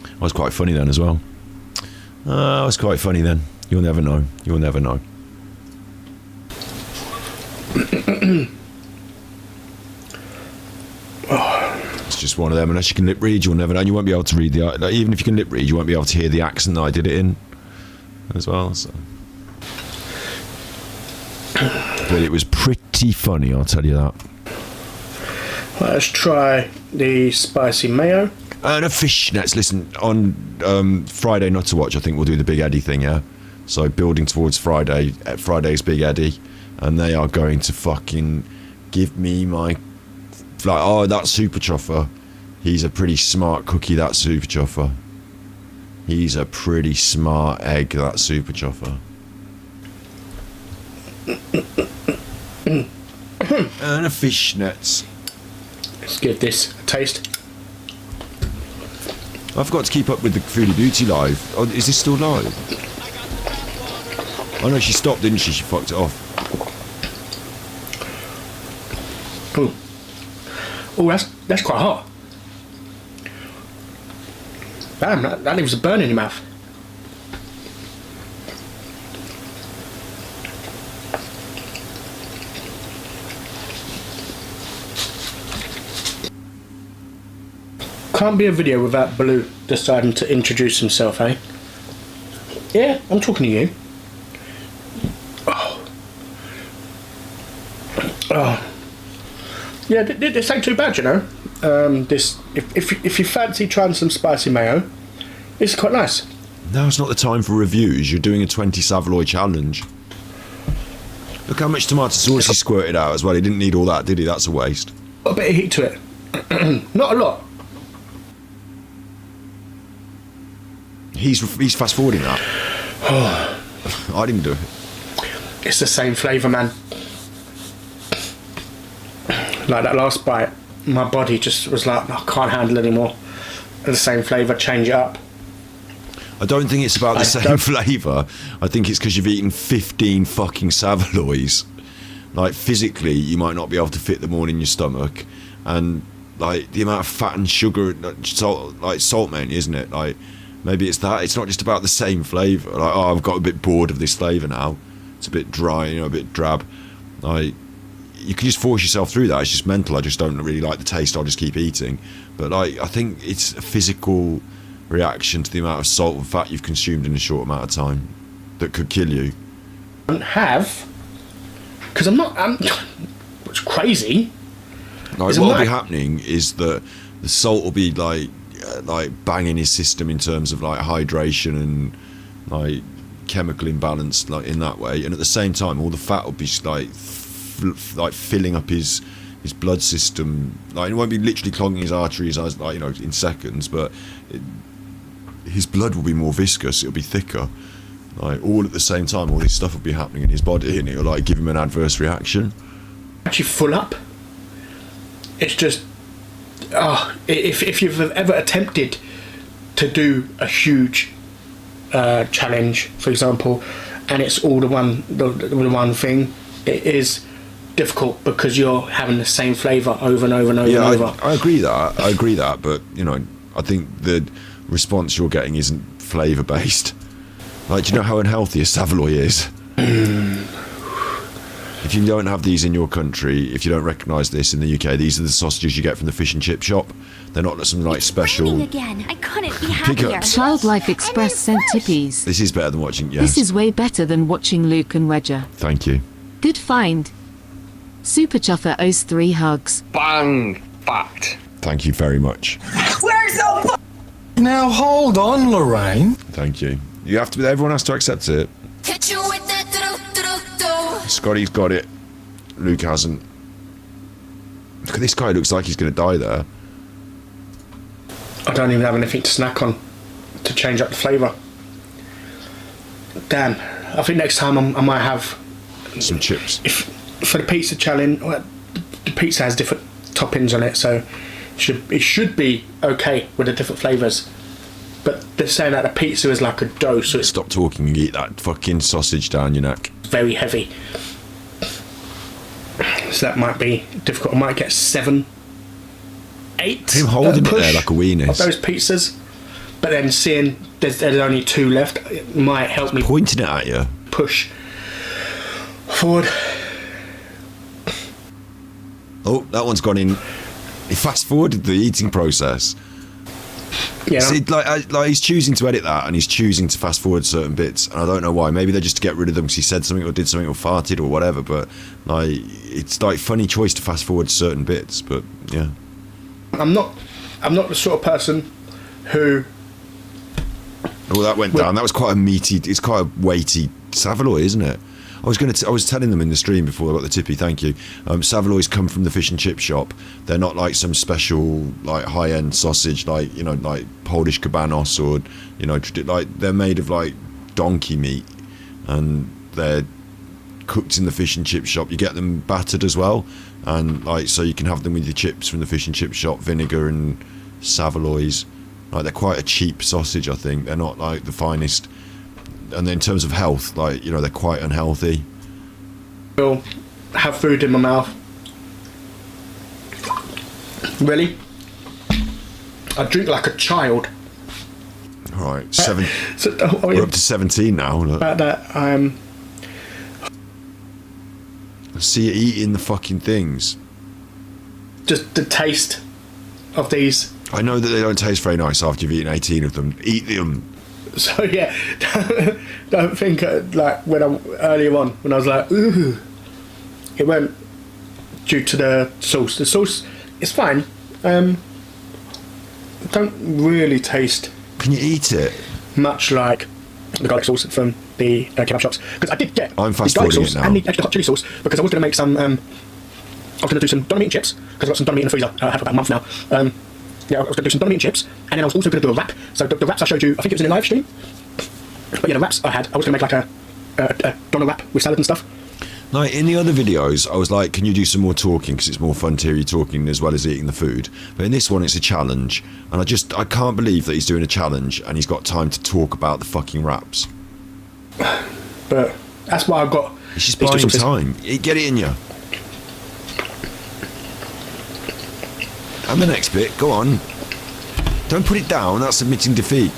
That was quite funny then as well. That was quite funny then. You'll never know. You'll never know. It's just one of them. Unless you can lip read, you'll never know. And you won't be able to read the... Like, even if you can lip read, you won't be able to hear the accent that I did it in as well. So. But it was pretty funny, I'll tell you that. Let's try the spicy mayo. And a fishnets. Listen, on Friday Not to Watch, I think we'll do the Big Eddie thing, yeah? So building towards Friday, Friday's Big Eddie, and they are going to fucking give me my... Like, oh, that Super Chuffer. He's a pretty smart cookie, that Super Chuffer. He's a pretty smart egg, that Super Chuffer. And a fishnets. Let's give this a taste. I've got to keep up with the Foodie Beauty live. Oh, is this still live? Oh no, she stopped, didn't she? She fucked it off. Ooh. Oh, that's quite hot. Damn, that leaves a burn in your mouth. Can't be a video without Baloo deciding to introduce himself, eh? Yeah, I'm talking to you. Oh. Oh. Yeah, this ain't too bad, you know. This, if you fancy trying some spicy mayo, it's quite nice. Now's not the time for reviews. You're doing a 20 Savaloy challenge. Look how much tomato sauce he squirted out as well. He didn't need all that, did he? That's a waste. Got a bit of heat to it. Not a lot. He's fast forwarding that. I didn't do it. It's the same flavour, man. Like that last bite, my body just was like, I can't handle it anymore. The same flavour, change it up. I don't think it's about the same flavour. I think it's because you've eaten 15 fucking Savaloys. Like, physically, you might not be able to fit them all in your stomach. And like the amount of fat and sugar, salt mainly, isn't it? Like maybe it's that. It's not just about the same flavour. Like, oh, I've got a bit bored of this flavour now. It's a bit dry, a bit drab. Like you can just force yourself through that. It's just mental. I just don't really like the taste. I'll just keep eating. But like I think it's a physical reaction to the amount of salt and fat you've consumed in a short amount of time that could kill you. I don't have, because I'm it's crazy. Like Isn't what'll be that- happening is that the salt will be like banging his system in terms of like hydration and like chemical imbalance, like in that way, and at the same time all the fat will be like filling up his blood system. Like it won't be literally clogging his arteries as like in seconds, but his blood will be more viscous. It'll be thicker. Like all at the same time, all this stuff will be happening in his body, and it'll like give him an adverse reaction. Actually full up. It's just, if you've ever attempted to do a huge challenge, for example, and it's all the one thing, it is difficult because you're having the same flavour over and over and over and over. I agree that, but I think the response you're getting isn't flavour based. Like, do you know how unhealthy a Savoy is? If you don't have these in your country, if you don't recognise this in the UK, these are the sausages you get from the fish and chip shop. They're not some like special. Raining again. I couldn't be happier. Pickups. Childlife Express sent tippies. This is better than watching. Yes. This is way better than watching Luke and Wedger. Thank you. Good find. Super Chuffer owes 3 hugs. Bang. Fact. Thank you very much. Where's the Now hold on, Lorraine. Thank you. You have to. Everyone has to accept it. Hit you with that do-do-do-do. Scotty's got it. Luke hasn't. Look at this guy. Looks like he's going to die there. I don't even have anything to snack on to change up the flavour. Damn. I think next time I might have, Some chips. if for the pizza challenge, well, the pizza has different toppings on it, so it should be okay with the different flavours. But they're saying that the pizza is like a dough, so it's Stop talking and eat that fucking sausage down your neck. very heavy. So that might be difficult. I might get 7, 8. Him holding it push there like a weenus. of those pizzas. But then seeing there's only 2 left, it might help me Pointing it at you. push forward. Oh, that one's gone in. He fast forwarded the eating process. Yeah, See, like he's choosing to edit that, and he's choosing to fast forward certain bits, and I don't know why. Maybe they're just to get rid of them because he said something or did something or farted or whatever. But like, it's like funny choice to fast forward certain bits. But yeah, I'm not the sort of person who oh, that went down. That was quite a meaty. It's quite a weighty Savoy, isn't it? I was telling them in the stream before I got the tippy. Thank you. Savoys come from the fish and chip shop. They're not like some special like high end sausage like like Polish cabanos or like they're made of like donkey meat and they're cooked in the fish and chip shop. You get them battered as well, and like so you can have them with your chips from the fish and chip shop, vinegar and Savoys. Like they're quite a cheap sausage. I think they're not like the finest. And then in terms of health, like they're quite unhealthy. will have food in my mouth. Really? I drink like a child. All right, 7. So, We're up to 17 now. Look. about that, I'm See you eating the fucking things. just the taste of these. I know that they don't taste very nice after you've eaten 18 of them. Eat them. So yeah, don't think like when earlier on when I was like, ooh, it went due to the sauce. The sauce is fine. Don't really taste Can you eat it? much like the garlic sauce from the kebab shops, because I did get I'm the fast garlic forwarding sauce it now. and the extra hot chili sauce because I was going to make some. I was going to do some Donna meat and chips because I've got some Donna meat in the freezer. I have about a month now. Yeah, I was going to do some Donna meat and chips, and then I was also going to do a wrap. So the wraps I showed you, I think it was in a live stream. But yeah, the wraps I was going to make like a Donna wrap with salad and stuff. Like in the other videos, I was like, can you do some more talking because it's more fun to hear you talking as well as eating the food. But in this one, it's a challenge, and I can't believe that he's doing a challenge and he's got time to talk about the fucking wraps. But that's why I've got. It's just these two buying sauces. time. Get it in you. And the next bit, go on. Don't put it down, that's admitting defeat.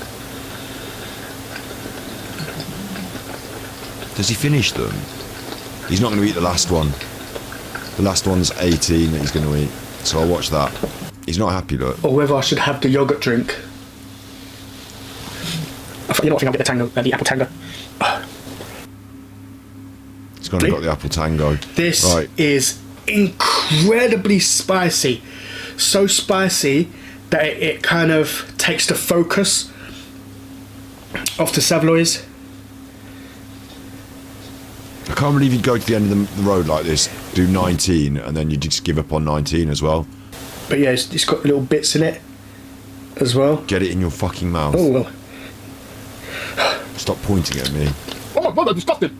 Does he finish them? He's not going to eat the last one. The last one's 18 that he's going to eat. So I'll watch that. He's not happy, look. Or whether I should have the yogurt drink. You know what, I think I'll get the apple tango. He's gone and got the apple tango. This right. is incredibly spicy. So spicy that it kind of takes the focus off the Savoys. I can't believe you'd go to the end of the road like this, do 19, and then you just give up on 19 as well. But yeah, it's got little bits in it as well. Get it in your fucking mouth. Oh, well. Stop pointing at me. Oh my god, that's disgusting.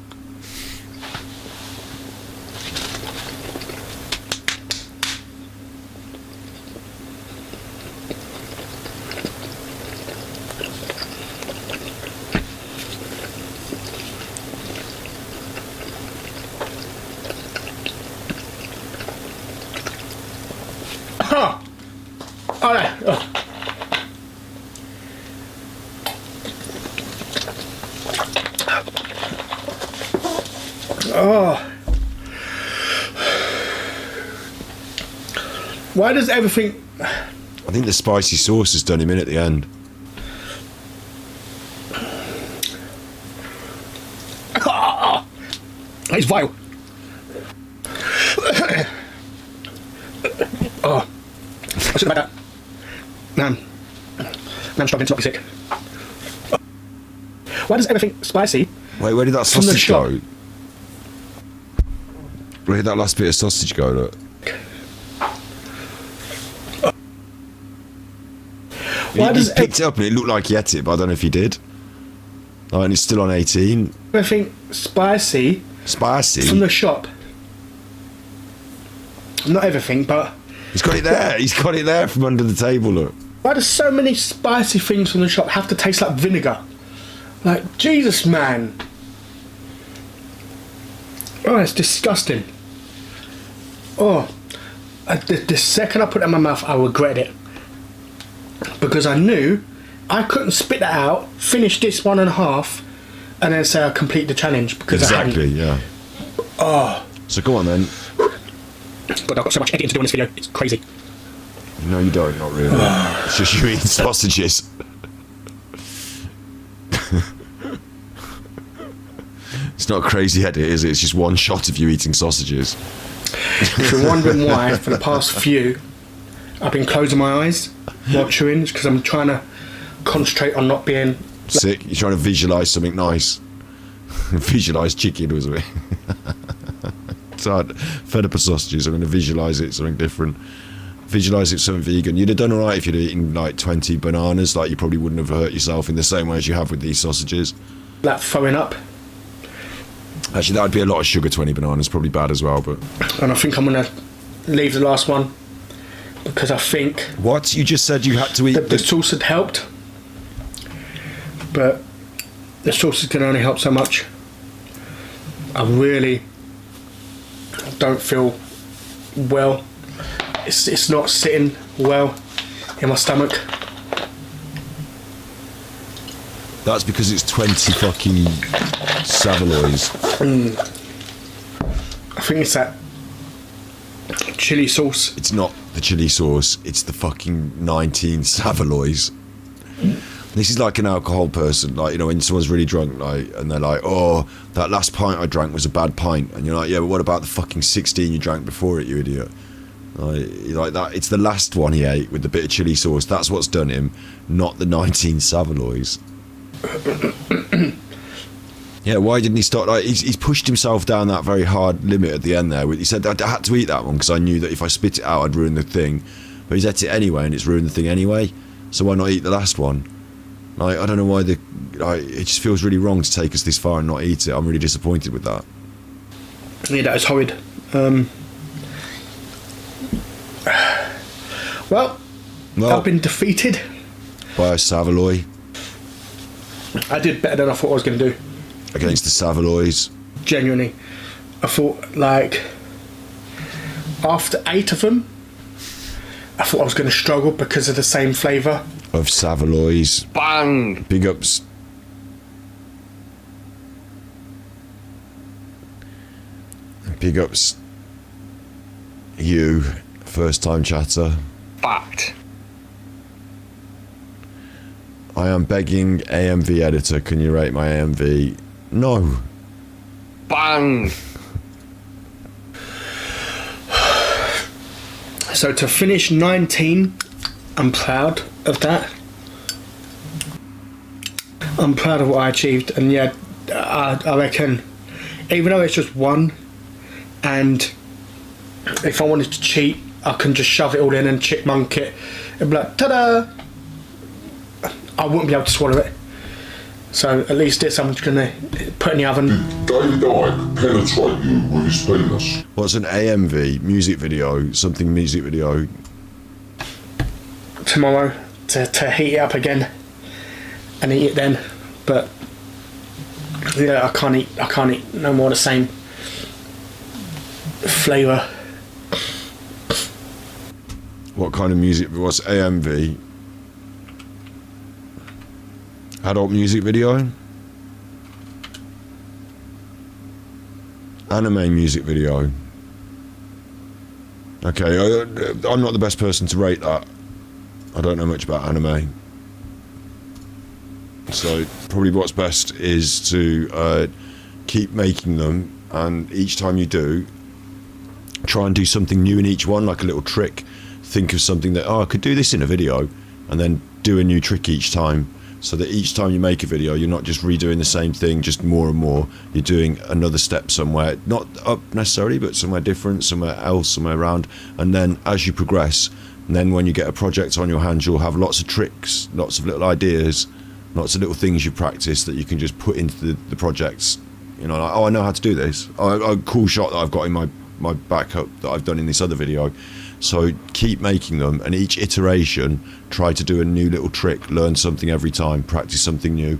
Oh, no. Oh. Oh. Why does everything... I think the spicy sauce has done him in at the end. It's vile. Oh. I should have had that. Man, I'm struggling to not be sick. Why does everything spicy? Wait, where did that From the sausage shop. go? Where did that last bit of sausage go, look? Why He does picked it up and it looked like he ate it, but I don't know if he did. Oh, and it's still on 18. everything spicy Spicy? from the shop? Not everything, but He's got it there. He's got it there from under the table, look. why do so many spicy things from the shop have to taste like vinegar? Like, Jesus, man. Oh, it's disgusting. Oh, the second I put it in my mouth, I regretted it. Because I knew I couldn't spit that out, finish this 1.5, and then say I complete the challenge. Because Exactly, I hadn't. yeah. Oh. So go on then. But I've got so much editing to do on this video, it's crazy. No, you don't, not really. It's just you eating sausages. It's not a crazy edit, is it? It's just one shot of you eating sausages. If you're wondering why, for the past few, I've been closing my eyes while chewing, it's because I'm trying to concentrate on not being... Sick. You're trying to visualise something nice. Visualise chicken or something. It's hard. Fed up of sausages, I'm going to visualise it something different. Visualise it something vegan. You'd have done alright if you'd eaten like 20 bananas, like you probably wouldn't have hurt yourself in the same way as you have with these sausages. like throwing up. Actually, that would be a lot of sugar, 20 bananas, probably bad as well, but... And I think I'm going to leave the last one because I think... What? You just said you had to eat... The sauce had helped, but the sauce can only help so much. I really don't feel well. It's not sitting well in my stomach. That's because it's 20 fucking Savoys. I think it's that chili sauce. It's not the chili sauce, it's the fucking 19 Savoys. This is like an alcohol person, like, you know, when someone's really drunk, like, and they're like, oh, that last pint I drank was a bad pint, and you're like, yeah, but what about the fucking 16 you drank before it, you idiot? Like that, it's the last one he ate with the bit of chili sauce. That's what's done him, not the 19 Savoys. Yeah, why didn't he start? Like, he's pushed himself down that very hard limit at the end there. He said, I had to eat that one because I knew that if I spit it out, I'd ruin the thing. But he's ate it anyway, and it's ruined the thing anyway. So why not eat the last one? Like, I don't know why it just feels really wrong to take us this far and not eat it. I'm really disappointed with that. Yeah, that is horrid. Well, I've been defeated by a Savoy. I did better than I thought I was going to do. Against the Savoys. Genuinely. I thought, like, after 8 of them, I thought I was going to struggle because of the same flavour. Of Savaloys. Bang! Big ups. Big ups. You, first time chatter. Fact. I am begging AMV editor, can you rate my AMV? No. Bang! So to finish 19, I'm proud of that. I'm proud of what I achieved, and yeah, I reckon, even though it's just one, and if I wanted to cheat, I can just shove it all in and chipmunk it and be like, ta-da! I wouldn't be able to swallow it. So at least this I'm just gonna put in the oven. Did David Icke penetrate you with his penis? What's an AMV? Music video? Something music video? Tomorrow to heat it up again and eat it then. But yeah, I can't eat no more of the same flavour. What kind of music? What's AMV? Adult music video? Anime music video? Okay, I'm not the best person to rate that. I don't know much about anime. So probably what's best is to keep making them, and each time you do, try and do something new in each one, like a little trick. Think of something that, I could do this in a video, and then do a new trick each time, so that each time you make a video, you're not just redoing the same thing, just more and more. You're doing another step somewhere, not up necessarily, but somewhere different, somewhere else, somewhere around. And then as you progress, and then when you get a project on your hands, you'll have lots of tricks, lots of little ideas, lots of little things you practice that you can just put into the projects. You know, like, I know how to do this. A cool shot that I've got in my backup that I've done in this other video. So keep making them, and each iteration try to do a new little trick, learn something every time, practice something new,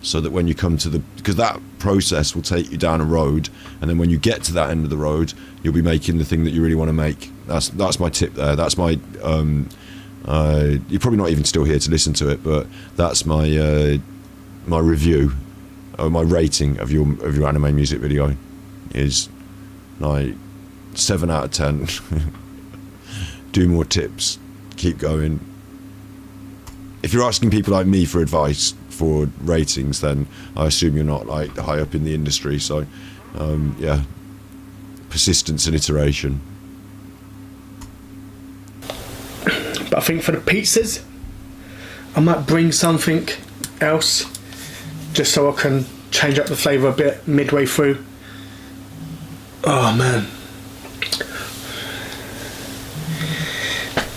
so that when you come to because that process will take you down a road, and then when you get to that end of the road, you'll be making the thing that you really want to make. That's my tip there. That's my you're probably not even still here to listen to it, but that's my my review, or my rating of your anime music video is like 7 out of 10. Do more tips, keep going. If you're asking people like me for advice for ratings, then I assume you're not like high up in the industry. So yeah, persistence and iteration. But I think for the pizzas, I might bring something else just so I can change up the flavour a bit midway through. Oh man.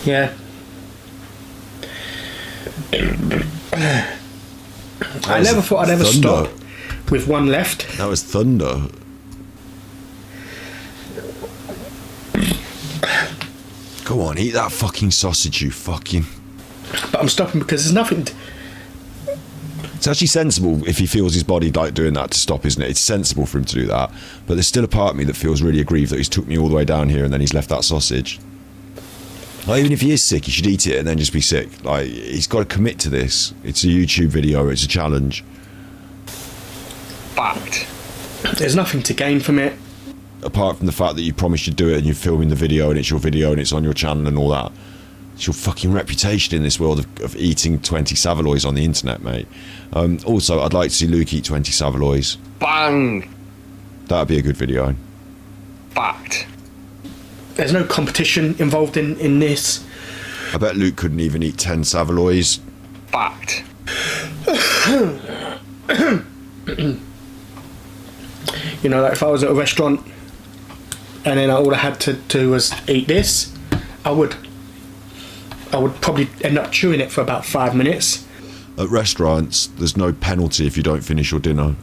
Yeah. I never thought I'd ever stop with one left. That was thunder. Go on, eat that fucking sausage, you fucking... But I'm stopping because there's nothing... It's actually sensible if he feels his body like doing that to stop, isn't it? It's sensible for him to do that. But there's still a part of me that feels really aggrieved that he's took me all the way down here and then he's left that sausage. Like, even if he is sick, he should eat it and then just be sick. Like, he's got to commit to this. It's a YouTube video, it's a challenge. Fact. There's nothing to gain from it. Apart from the fact that you promised you'd do it and you're filming the video and it's your video and it's on your channel and all that. It's your fucking reputation in this world of eating 20 Savaloys on the internet, mate. Also, I'd like to see Luke eat 20 Savaloys. Bang! That'd be a good video. Fact. There's no competition involved in this. I bet Luke couldn't even eat 10 Savaloys. Fact. You know, like if I was at a restaurant and then all I had to do was eat this, I would probably end up chewing it for about 5 minutes. At restaurants, there's no penalty if you don't finish your dinner.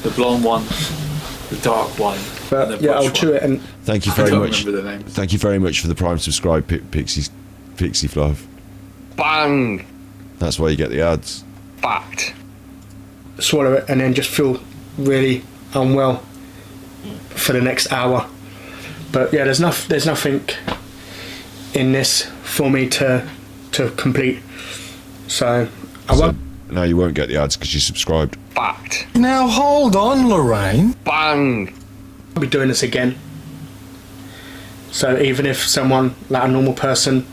The blonde one, the dark one. But yeah, I'll chew it and... Thank you very much. Thank you very much for the Prime subscribe, Pixie Fluff. Bang! That's why you get the ads. Fact. Swallow it and then just feel really unwell for the next hour. But yeah, there's nothing in this for me to complete. So I won't. Now you won't get the ads because you subscribed. Fact. Now hold on, Lorraine. Bang. I'll be doing this again. So even if someone, like a normal person,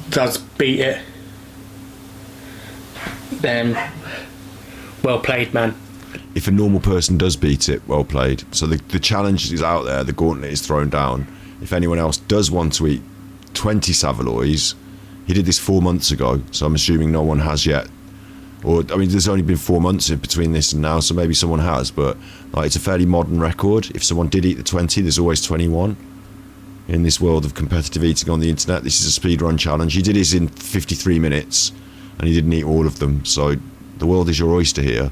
does beat it, then well played, man. If a normal person does beat it, well played. So the challenge is out there, the gauntlet is thrown down. If anyone else does want to eat 20 Savaloys, he did this 4 months ago, so I'm assuming no one has yet. Or, I mean, there's only been 4 months in between this and now, so maybe someone has, but like, it's a fairly modern record. If someone did eat the 20, there's always 21. In this world of competitive eating on the internet, this is a speedrun challenge. He did his in 53 minutes, and he didn't eat all of them, so the world is your oyster here.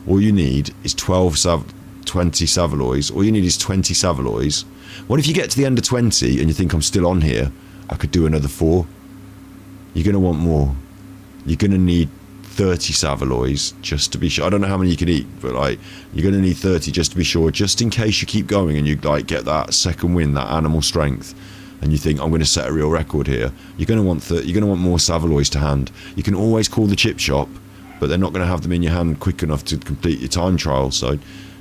All you need is 20 Savaloys. All you need is 20 Savaloys. What if you get to the end of 20 and you think, I'm still on here, I could do another 4? You're going to want more. You're going to need 30 Savaloys just to be sure. I don't know how many you can eat, but like, you're going to need 30 just to be sure, just in case you keep going and you like get that second win, that animal strength, and you think, I'm going to set a real record here. You're going to want you're going to want more Savaloys to hand. You can always call the chip shop, but they're not going to have them in your hand quick enough to complete your time trial. So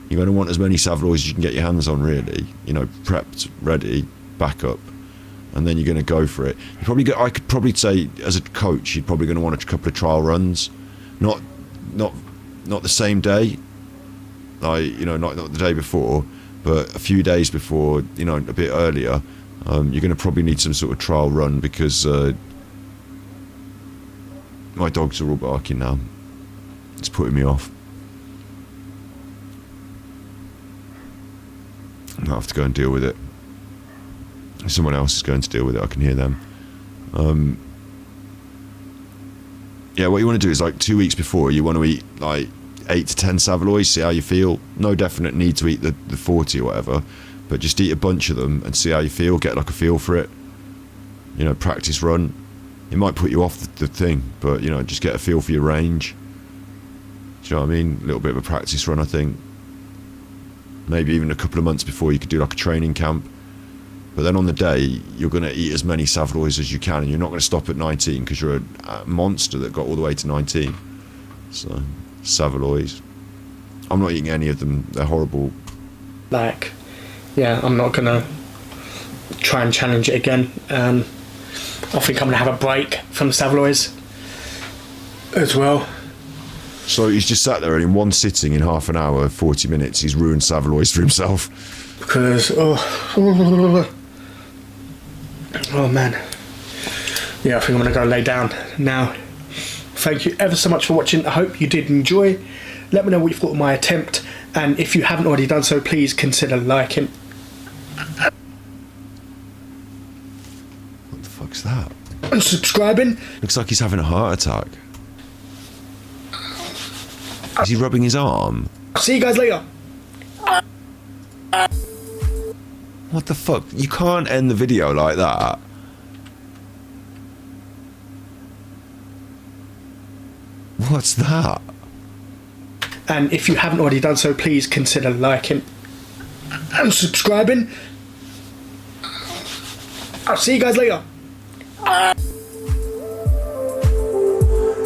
you're going to want as many Savaloys as you can get your hands on, really. You know, prepped, ready, backup, and then you're going to go for it. You probably I could probably say, as a coach, you're probably going to want a couple of trial runs, not the same day, like, you know, not the day before, but a few days before, you know, a bit earlier. You're going to probably need some sort of trial run because my dogs are all barking now. It's putting me off. I have to go and deal with it. Someone else is going to deal with it. I can hear them. Yeah, what you want to do is, like, 2 weeks before, you want to eat like 8 to 10 Savaloys, see how you feel. No definite need to eat the 40 or whatever, but just eat a bunch of them and see how you feel. Get like a feel for it. You know, practice run. It might put you off the thing, but, you know, just get a feel for your range. Do you know what I mean? A little bit of a practice run, I think. Maybe even a couple of months before, you could do like a training camp. But then on the day, you're going to eat as many Savaloys as you can, and you're not going to stop at 19 because you're a monster that got all the way to 19. So, Savaloys. I'm not eating any of them. They're horrible. Like, yeah, I'm not going to try and challenge it again. I think I'm going to have a break from Savaloys as well. So he's just sat there and in one sitting, in half an hour, 40 minutes, he's ruined Savaloys for himself. Because, oh man. Yeah, I think I'm going to go lay down now. Thank you ever so much for watching. I hope you did enjoy. Let me know what you thought of my attempt. And if you haven't already done so, please consider liking. What the fuck's that? And subscribing. Looks like he's having a heart attack. Is he rubbing his arm? See you guys later. What the fuck? You can't end the video like that. What's that? And if you haven't already done so, please consider liking and subscribing. I'll see you guys later.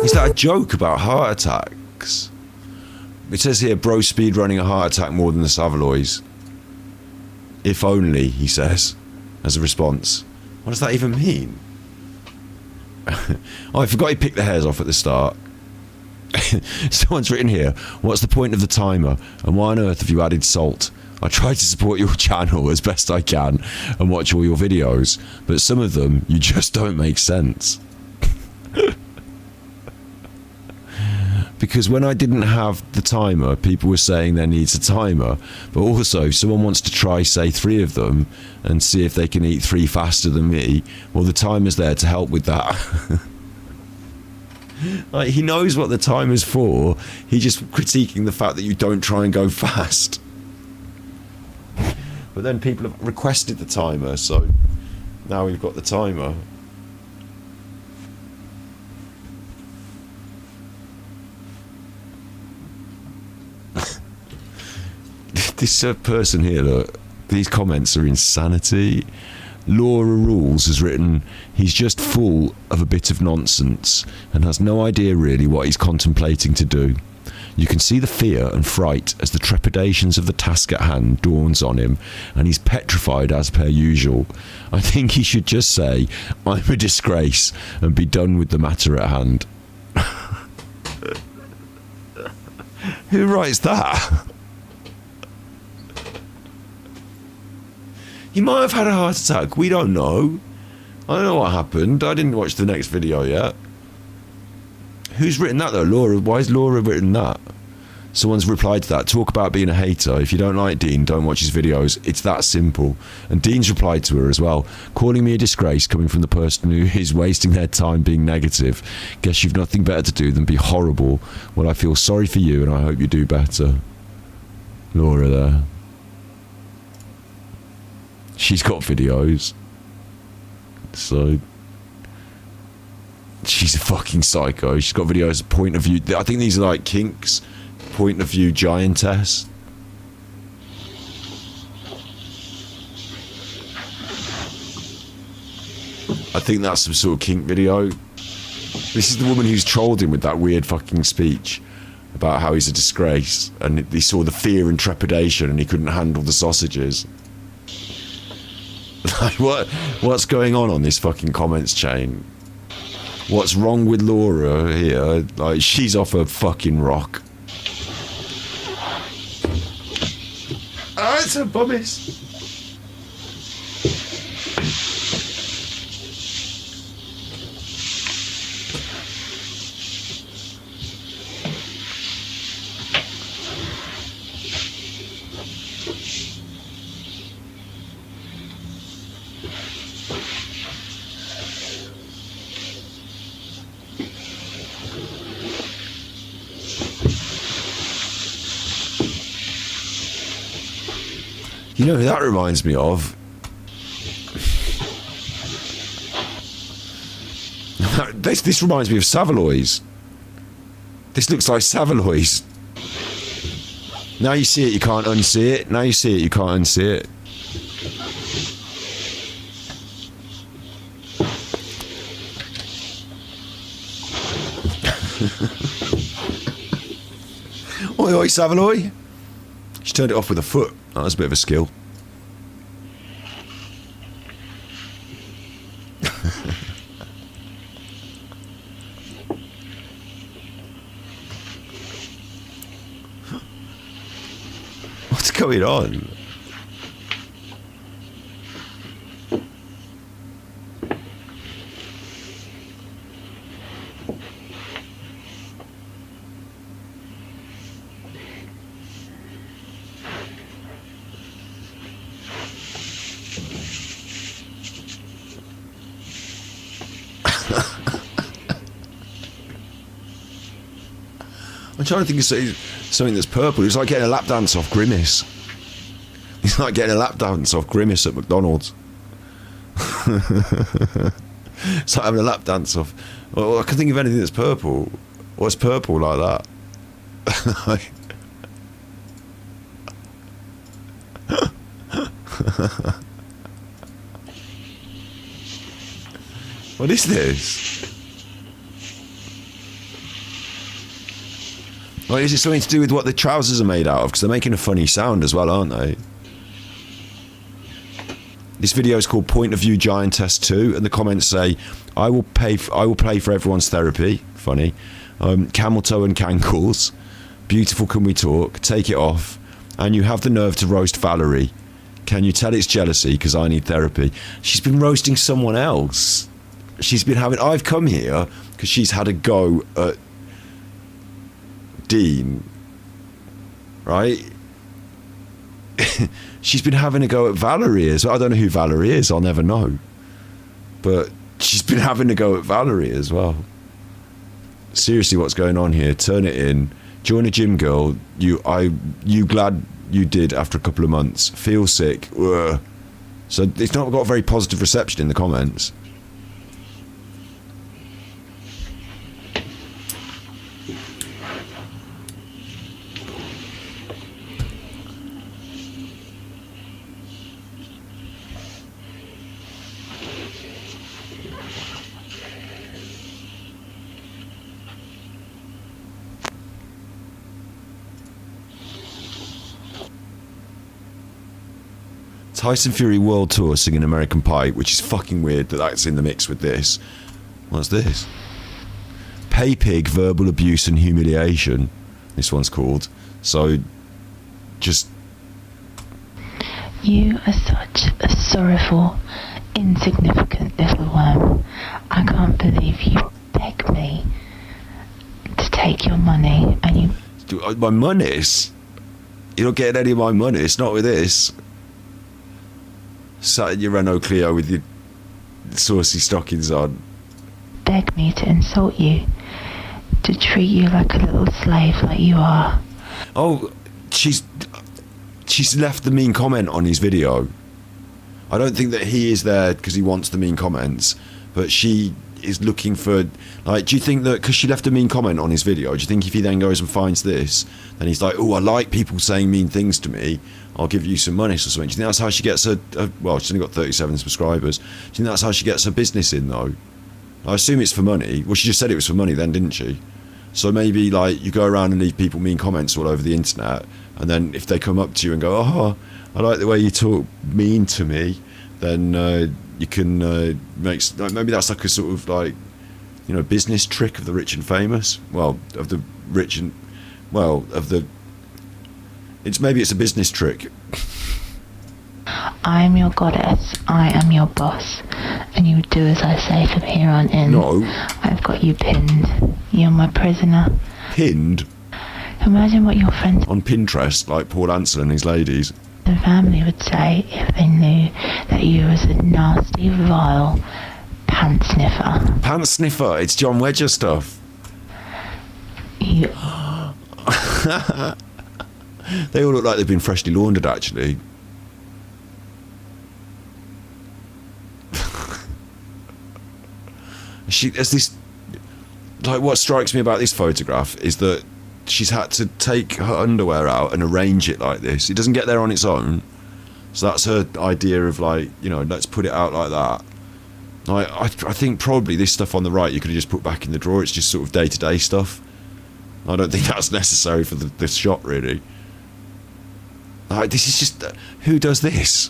Is that a joke about heart attacks? It says here, bro speed running a heart attack more than the Savaloys. If only, he says, as a response. What does that even mean? Oh, I forgot he picked the hairs off at the start. Someone's written here, what's the point of the timer? And why on earth have you added salt? I try to support your channel as best I can and watch all your videos, but some of them, you just don't make sense. Because when I didn't have the timer, people were saying there needs a timer. But also, if someone wants to try, say, 3 of them and see if they can eat 3 faster than me, well, the timer's there to help with that. Like, he knows what the timer's for. He's just critiquing the fact that you don't try and go fast. But then people have requested the timer, so now we've got the timer. This person here, look, These comments are insanity. Laura Rules has written, he's just full of a bit of nonsense and has no idea really what he's contemplating to do. You can see the fear and fright as the trepidations of the task at hand dawns on him, and he's petrified as per usual. I think he should just say, I'm a disgrace, and be done with the matter at hand. Who writes that? He might have had a heart attack. We don't know. I don't know what happened. I didn't watch the next video yet. Who's written that though? Laura. Why has Laura written that? Someone's replied to that. Talk about being a hater. If you don't like Dean, don't watch his videos. It's that simple. And Dean's replied to her as well. Calling me a disgrace coming from the person who is wasting their time being negative. Guess you've nothing better to do than be horrible. Well, I feel sorry for you and I hope you do better. Laura there. She's got videos. So she's a fucking psycho. She's got videos of point of view. I think these are like kinks. Point of view giantess. I think that's some sort of kink video. This is the woman who's trolled him with that weird fucking speech about how he's a disgrace and he saw the fear and trepidation and he couldn't handle the sausages. Like, what's going on this fucking comments chain? What's wrong with Laura here? Like, she's off her fucking rock. Ah, it's a bummies. You know who that reminds me of? This reminds me of Savaloys. This looks like Savaloys. Now you see it, you can't unsee it. Now you see it, you can't unsee it. Oi, oi, Savaloy. She turned it off with a foot. Oh, that's a bit of a skill. What's going on? I'm trying to think of something that's purple. It's like getting a lap dance off Grimace. It's like getting a lap dance off Grimace at McDonald's. It's like having a lap dance off... Well, I can think of anything that's purple. What's purple like that? What is this? Like, is it something to do with what the trousers are made out of? Because they're making a funny sound as well, aren't they? This video is called Point of View Giantess 2, and the comments say, I will pay for everyone's therapy. Funny. Camel toe and cankles. Beautiful, can we talk? Take it off. And you have the nerve to roast Valerie. Can you tell it's jealousy because I need therapy? She's been roasting someone else. She's been having... I've come here because she's had a go at Dean, right? She's been having a go at Valerie as well. I don't know who Valerie is. I'll never know. But she's been having a go at Valerie as well. Seriously, what's going on here? Turn it in. Join a gym, girl. You glad you did after a couple of months. Feel sick. Ugh. So it's not got a very positive reception in the comments. Tyson Fury World Tour singing American Pie, which is fucking weird that that's in the mix with this. What's this? Pay Pig, Verbal Abuse and Humiliation. This one's called. So, just... You are such a sorrowful, insignificant little worm. I can't believe you beg me to take your money and you... My monies? You're not getting any of my money. It's not with this. Sat in your Renault Clio with your saucy stockings on. Beg me to insult you, to treat you like a little slave like you are. Oh, she's left the mean comment on his video. I don't think that he is there because he wants the mean comments, but she is looking for, like, do you think that because she left a mean comment on his video, do you think if he then goes and finds this, then he's like, oh, I like people saying mean things to me, I'll give you some money or something? Do you think that's how she gets her, well, she's only got 37 subscribers. Do you think that's how she gets her business in, though? I assume it's for money. Well, she just said it was for money then, didn't she? So maybe, like, you go around and leave people mean comments all over the internet, and then if they come up to you and go, oh, I like the way you talk mean to me, then you can make, like, maybe that's like a sort of, like, you know, business trick of the rich and famous. Well, of the rich and, well, of the, maybe it's a business trick. I am your goddess, I am your boss, and you do as I say from here on in. No. I've got you pinned. You're my prisoner. Pinned? Imagine what your friends on Pinterest, like Paul Ansel and his ladies. The family would say if they knew that you was a nasty, vile pant sniffer. Pant sniffer? It's John Wedger stuff. You... They all look like they've been freshly laundered, actually. She has this, like, what strikes me about this photograph is that she's had to take her underwear out and arrange it like this. It doesn't get there on its own. So that's her idea of, like, you know, let's put it out like that. I think probably this stuff on the right you could have just put back in the drawer. It's just sort of day-to-day stuff. I don't think that's necessary for the shot, really. Like, this is just, who does this?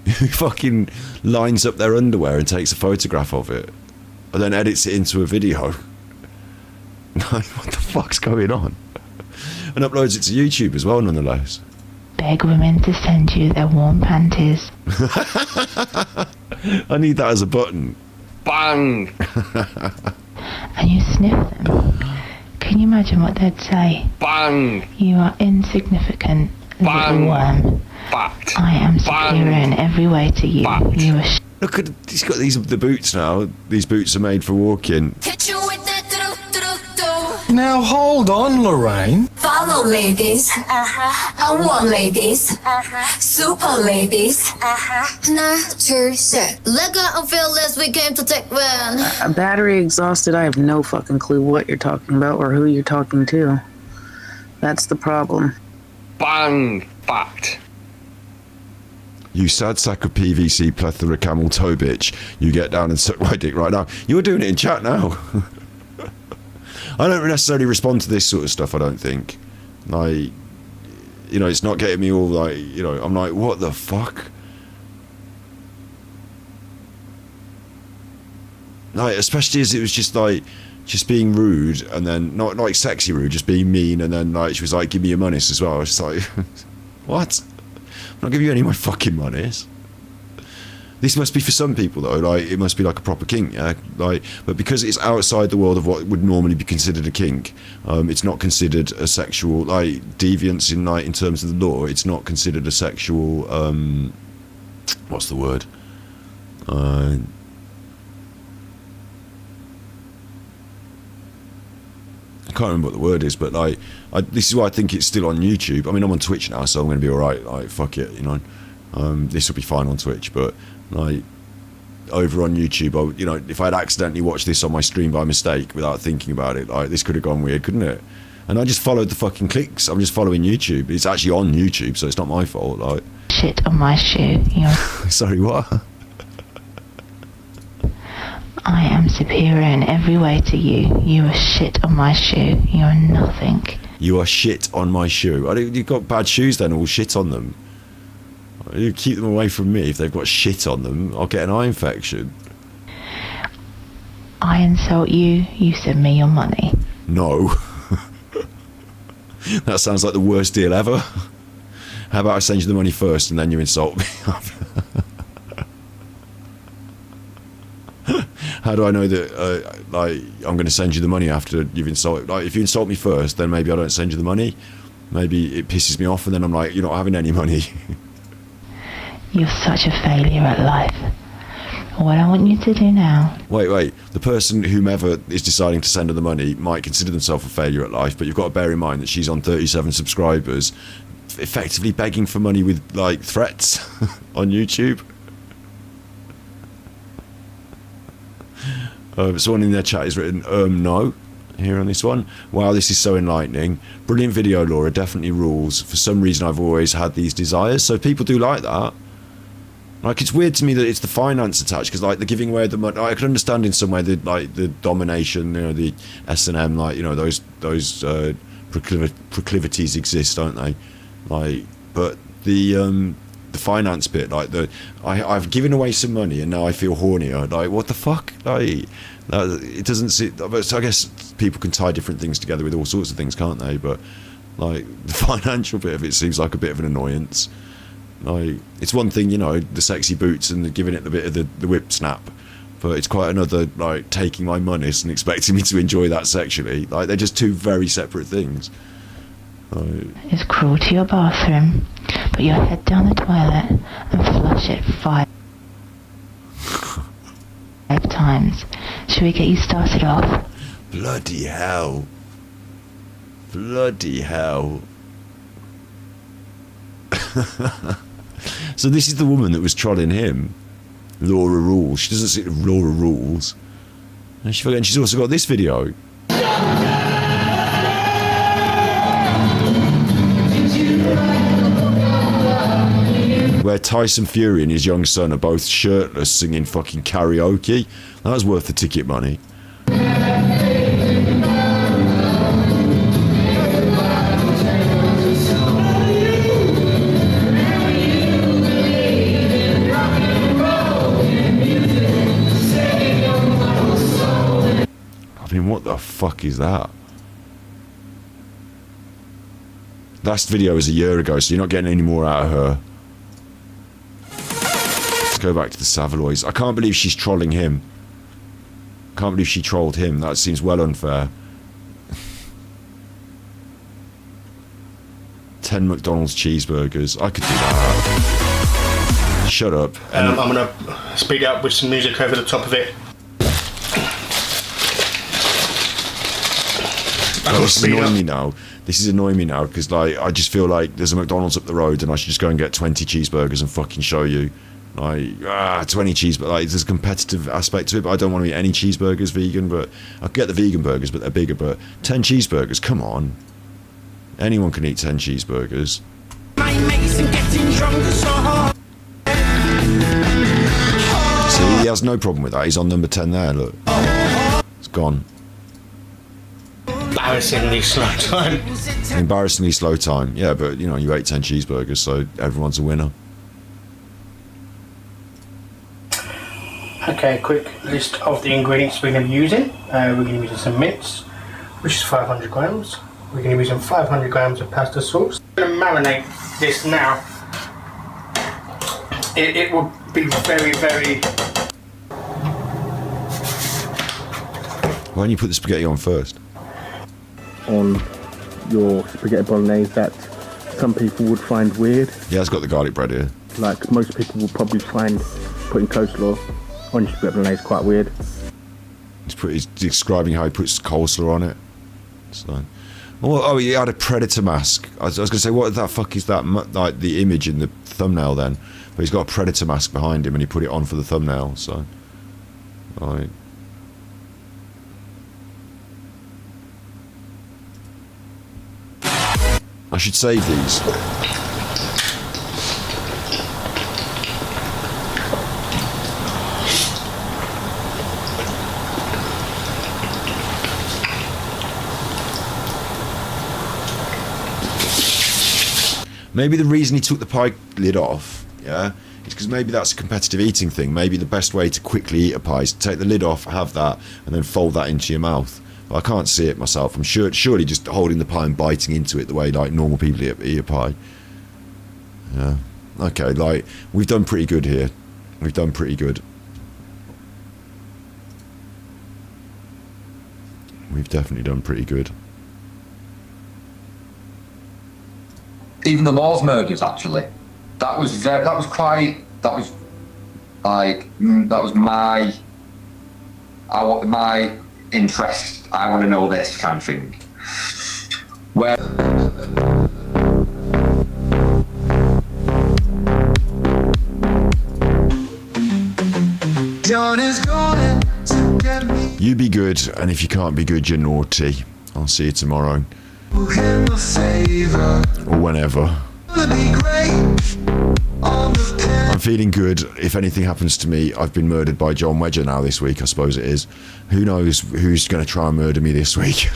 Who fucking lines up their underwear and takes a photograph of it and then edits it into a video? What the fuck's going on? And uploads it to YouTube as well, nonetheless. Beg women to send you their warm panties. I need that as a button. Bang! And you sniff them. Can you imagine what they'd say? Bang! You are insignificant, Bang! little worm. Fact! I am superior Bang! in every way to you. Fact! You are Look at, he's got the boots now. These boots are made for walking. Hit you with that do-do-do-do. Now hold on, Lorraine. Follow ladies. I want ladies. Super ladies. Nature set. Let go and feel less. We came to take one. Battery exhausted. I have no fucking clue what you're talking about or who you're talking to. That's the problem. Bang! Fact! You sad sack of PVC plethora camel toe bitch. You get down and suck my dick right now. You're doing it in chat now. I don't necessarily respond to this sort of stuff, I don't think. Like, you know, it's not getting me all, like, you know, I'm like, what the fuck? Like, especially as it was just like, just being rude, and then, not like sexy rude, just being mean, and then, like, she was like, give me your monies as well. I was just like, what? I'm not giving you any of my fucking monies. This must be for some people, though, like, it must be like a proper kink, yeah? Like, but because it's outside the world of what would normally be considered a kink, it's not considered a sexual, like, deviance in, like, in terms of the law, it's not considered a sexual, what's the word? I can't remember what the word is, but, like, this is why I think it's still on YouTube. I mean, I'm on Twitch now, so I'm going to be alright, like, fuck it, you know. This will be fine on Twitch, but, like, over on YouTube, you know, if I'd accidentally watched this on my stream by mistake without thinking about it, like, this could have gone weird, couldn't it? And I just followed the fucking clicks. I'm just following YouTube. It's actually on YouTube, so it's not my fault, like. shit on my shoe. You're... Sorry, what? I am superior in every way to you. You are shit on my shoe. You are nothing. You are shit on my shoe. You've got bad shoes then, all shit on them. You keep them away from me. If they've got shit on them, I'll get an eye infection. I insult you, you send me your money. No. That sounds like the worst deal ever. How about I send you the money first and then you insult me? How do I know that like I'm going to send you the money after you've insulted? Like, if you insult me first, then maybe I don't send you the money. Maybe it pisses me off, and then I'm like, you're not having any money. You're such a failure at life. What I want you to do now... Wait. The person, whomever is deciding to send her the money, might consider themselves a failure at life, but you've got to bear in mind that she's on 37 subscribers, effectively begging for money with, like, threats on YouTube. Someone in their chat has written, no, here on this one. Wow, this is so enlightening. Brilliant video, Laura, definitely rules. For some reason, I've always had these desires, so people do like that. Like, it's weird to me that it's the finance attached, because, like, the giving away the money, I could understand in some way the, like, the domination, you know, the S&M, like, you know, those proclivities exist, don't they? Like, but the finance bit, like, I've given away some money and now I feel hornier. Like, what the fuck? Like, it doesn't see. So I guess people can tie different things together with all sorts of things, can't they? But, like, the financial bit of it seems like a bit of an annoyance. Like, it's one thing, you know, the sexy boots and giving it the bit of the whip snap, but it's quite another, like, taking my money and expecting me to enjoy that sexually. Like, they're just two very separate things. Like, It's crawl to your bathroom, put your head down the toilet, and flush it 5 times. Should we get you started off? bloody hell. Bloody hell. So this is the woman that was trolling him, Laura Rules. She doesn't see Laura Rules, and she's also got this video. Where Tyson Fury and his young son are both shirtless singing fucking karaoke. That was worth the ticket money. I mean, what the fuck is that? Last video was a year ago, so you're not getting any more out of her. Let's go back to the Savaloys. I can't believe she's trolling him. Can't believe she trolled him. That seems well unfair. 10 McDonald's cheeseburgers. I could do that. Shut up. I'm gonna speed it up with some music over the top of it. This is annoying me now. This is annoying me now because, like, I just feel like there's a McDonald's up the road and I should just go and get 20 cheeseburgers and fucking show you. Like, 20 cheeseburgers. Like, there's a competitive aspect to it, but I don't want to eat any cheeseburgers vegan. But I could get the vegan burgers, but they're bigger. But 10 cheeseburgers, come on. Anyone can eat 10 cheeseburgers. See, he has no problem with that. He's on number 10 there. Look, it's gone. Embarrassingly slow time. Embarrassingly slow time. Yeah, but you know, you ate 10 cheeseburgers, so everyone's a winner. Okay, quick list of the ingredients we're going to be using. We're going to be using some mince, which is 500 grams. We're going to be using 500 grams of pasta sauce. I'm going to marinate this now. It will be very, very... Why don't you put the spaghetti on first? On your spaghetti bolognese that some people would find weird. Yeah, it's got the garlic bread here. Like, most people would probably find putting coleslaw on your spaghetti bolognese quite weird. He's describing how he puts coleslaw on it. So, oh, he had a predator mask. I was going to say, what the fuck is that? Like the image in the thumbnail then. But he's got a predator mask behind him and he put it on for the thumbnail, so... Right. I should save these. Maybe the reason he took the pie lid off yeah, it's because maybe that's a competitive eating thing. Maybe the best way to quickly eat a pie is to take the lid off, have that, and then fold that into your mouth. But I can't see it myself. I'm surely just holding the pie and biting into it the way like normal people eat a pie. Yeah. Okay, like, we've done pretty good here. We've done pretty good. We've definitely done pretty good. Even the Moors murders, actually. That was my interest. I want to know this kind of thing. Where you be good, and if you can't be good, you're naughty. I'll see you tomorrow. Or whenever. I'm feeling good. If anything happens to me, I've been murdered by John Wedger now this week, I suppose it is. Who knows who's going to try and murder me this week?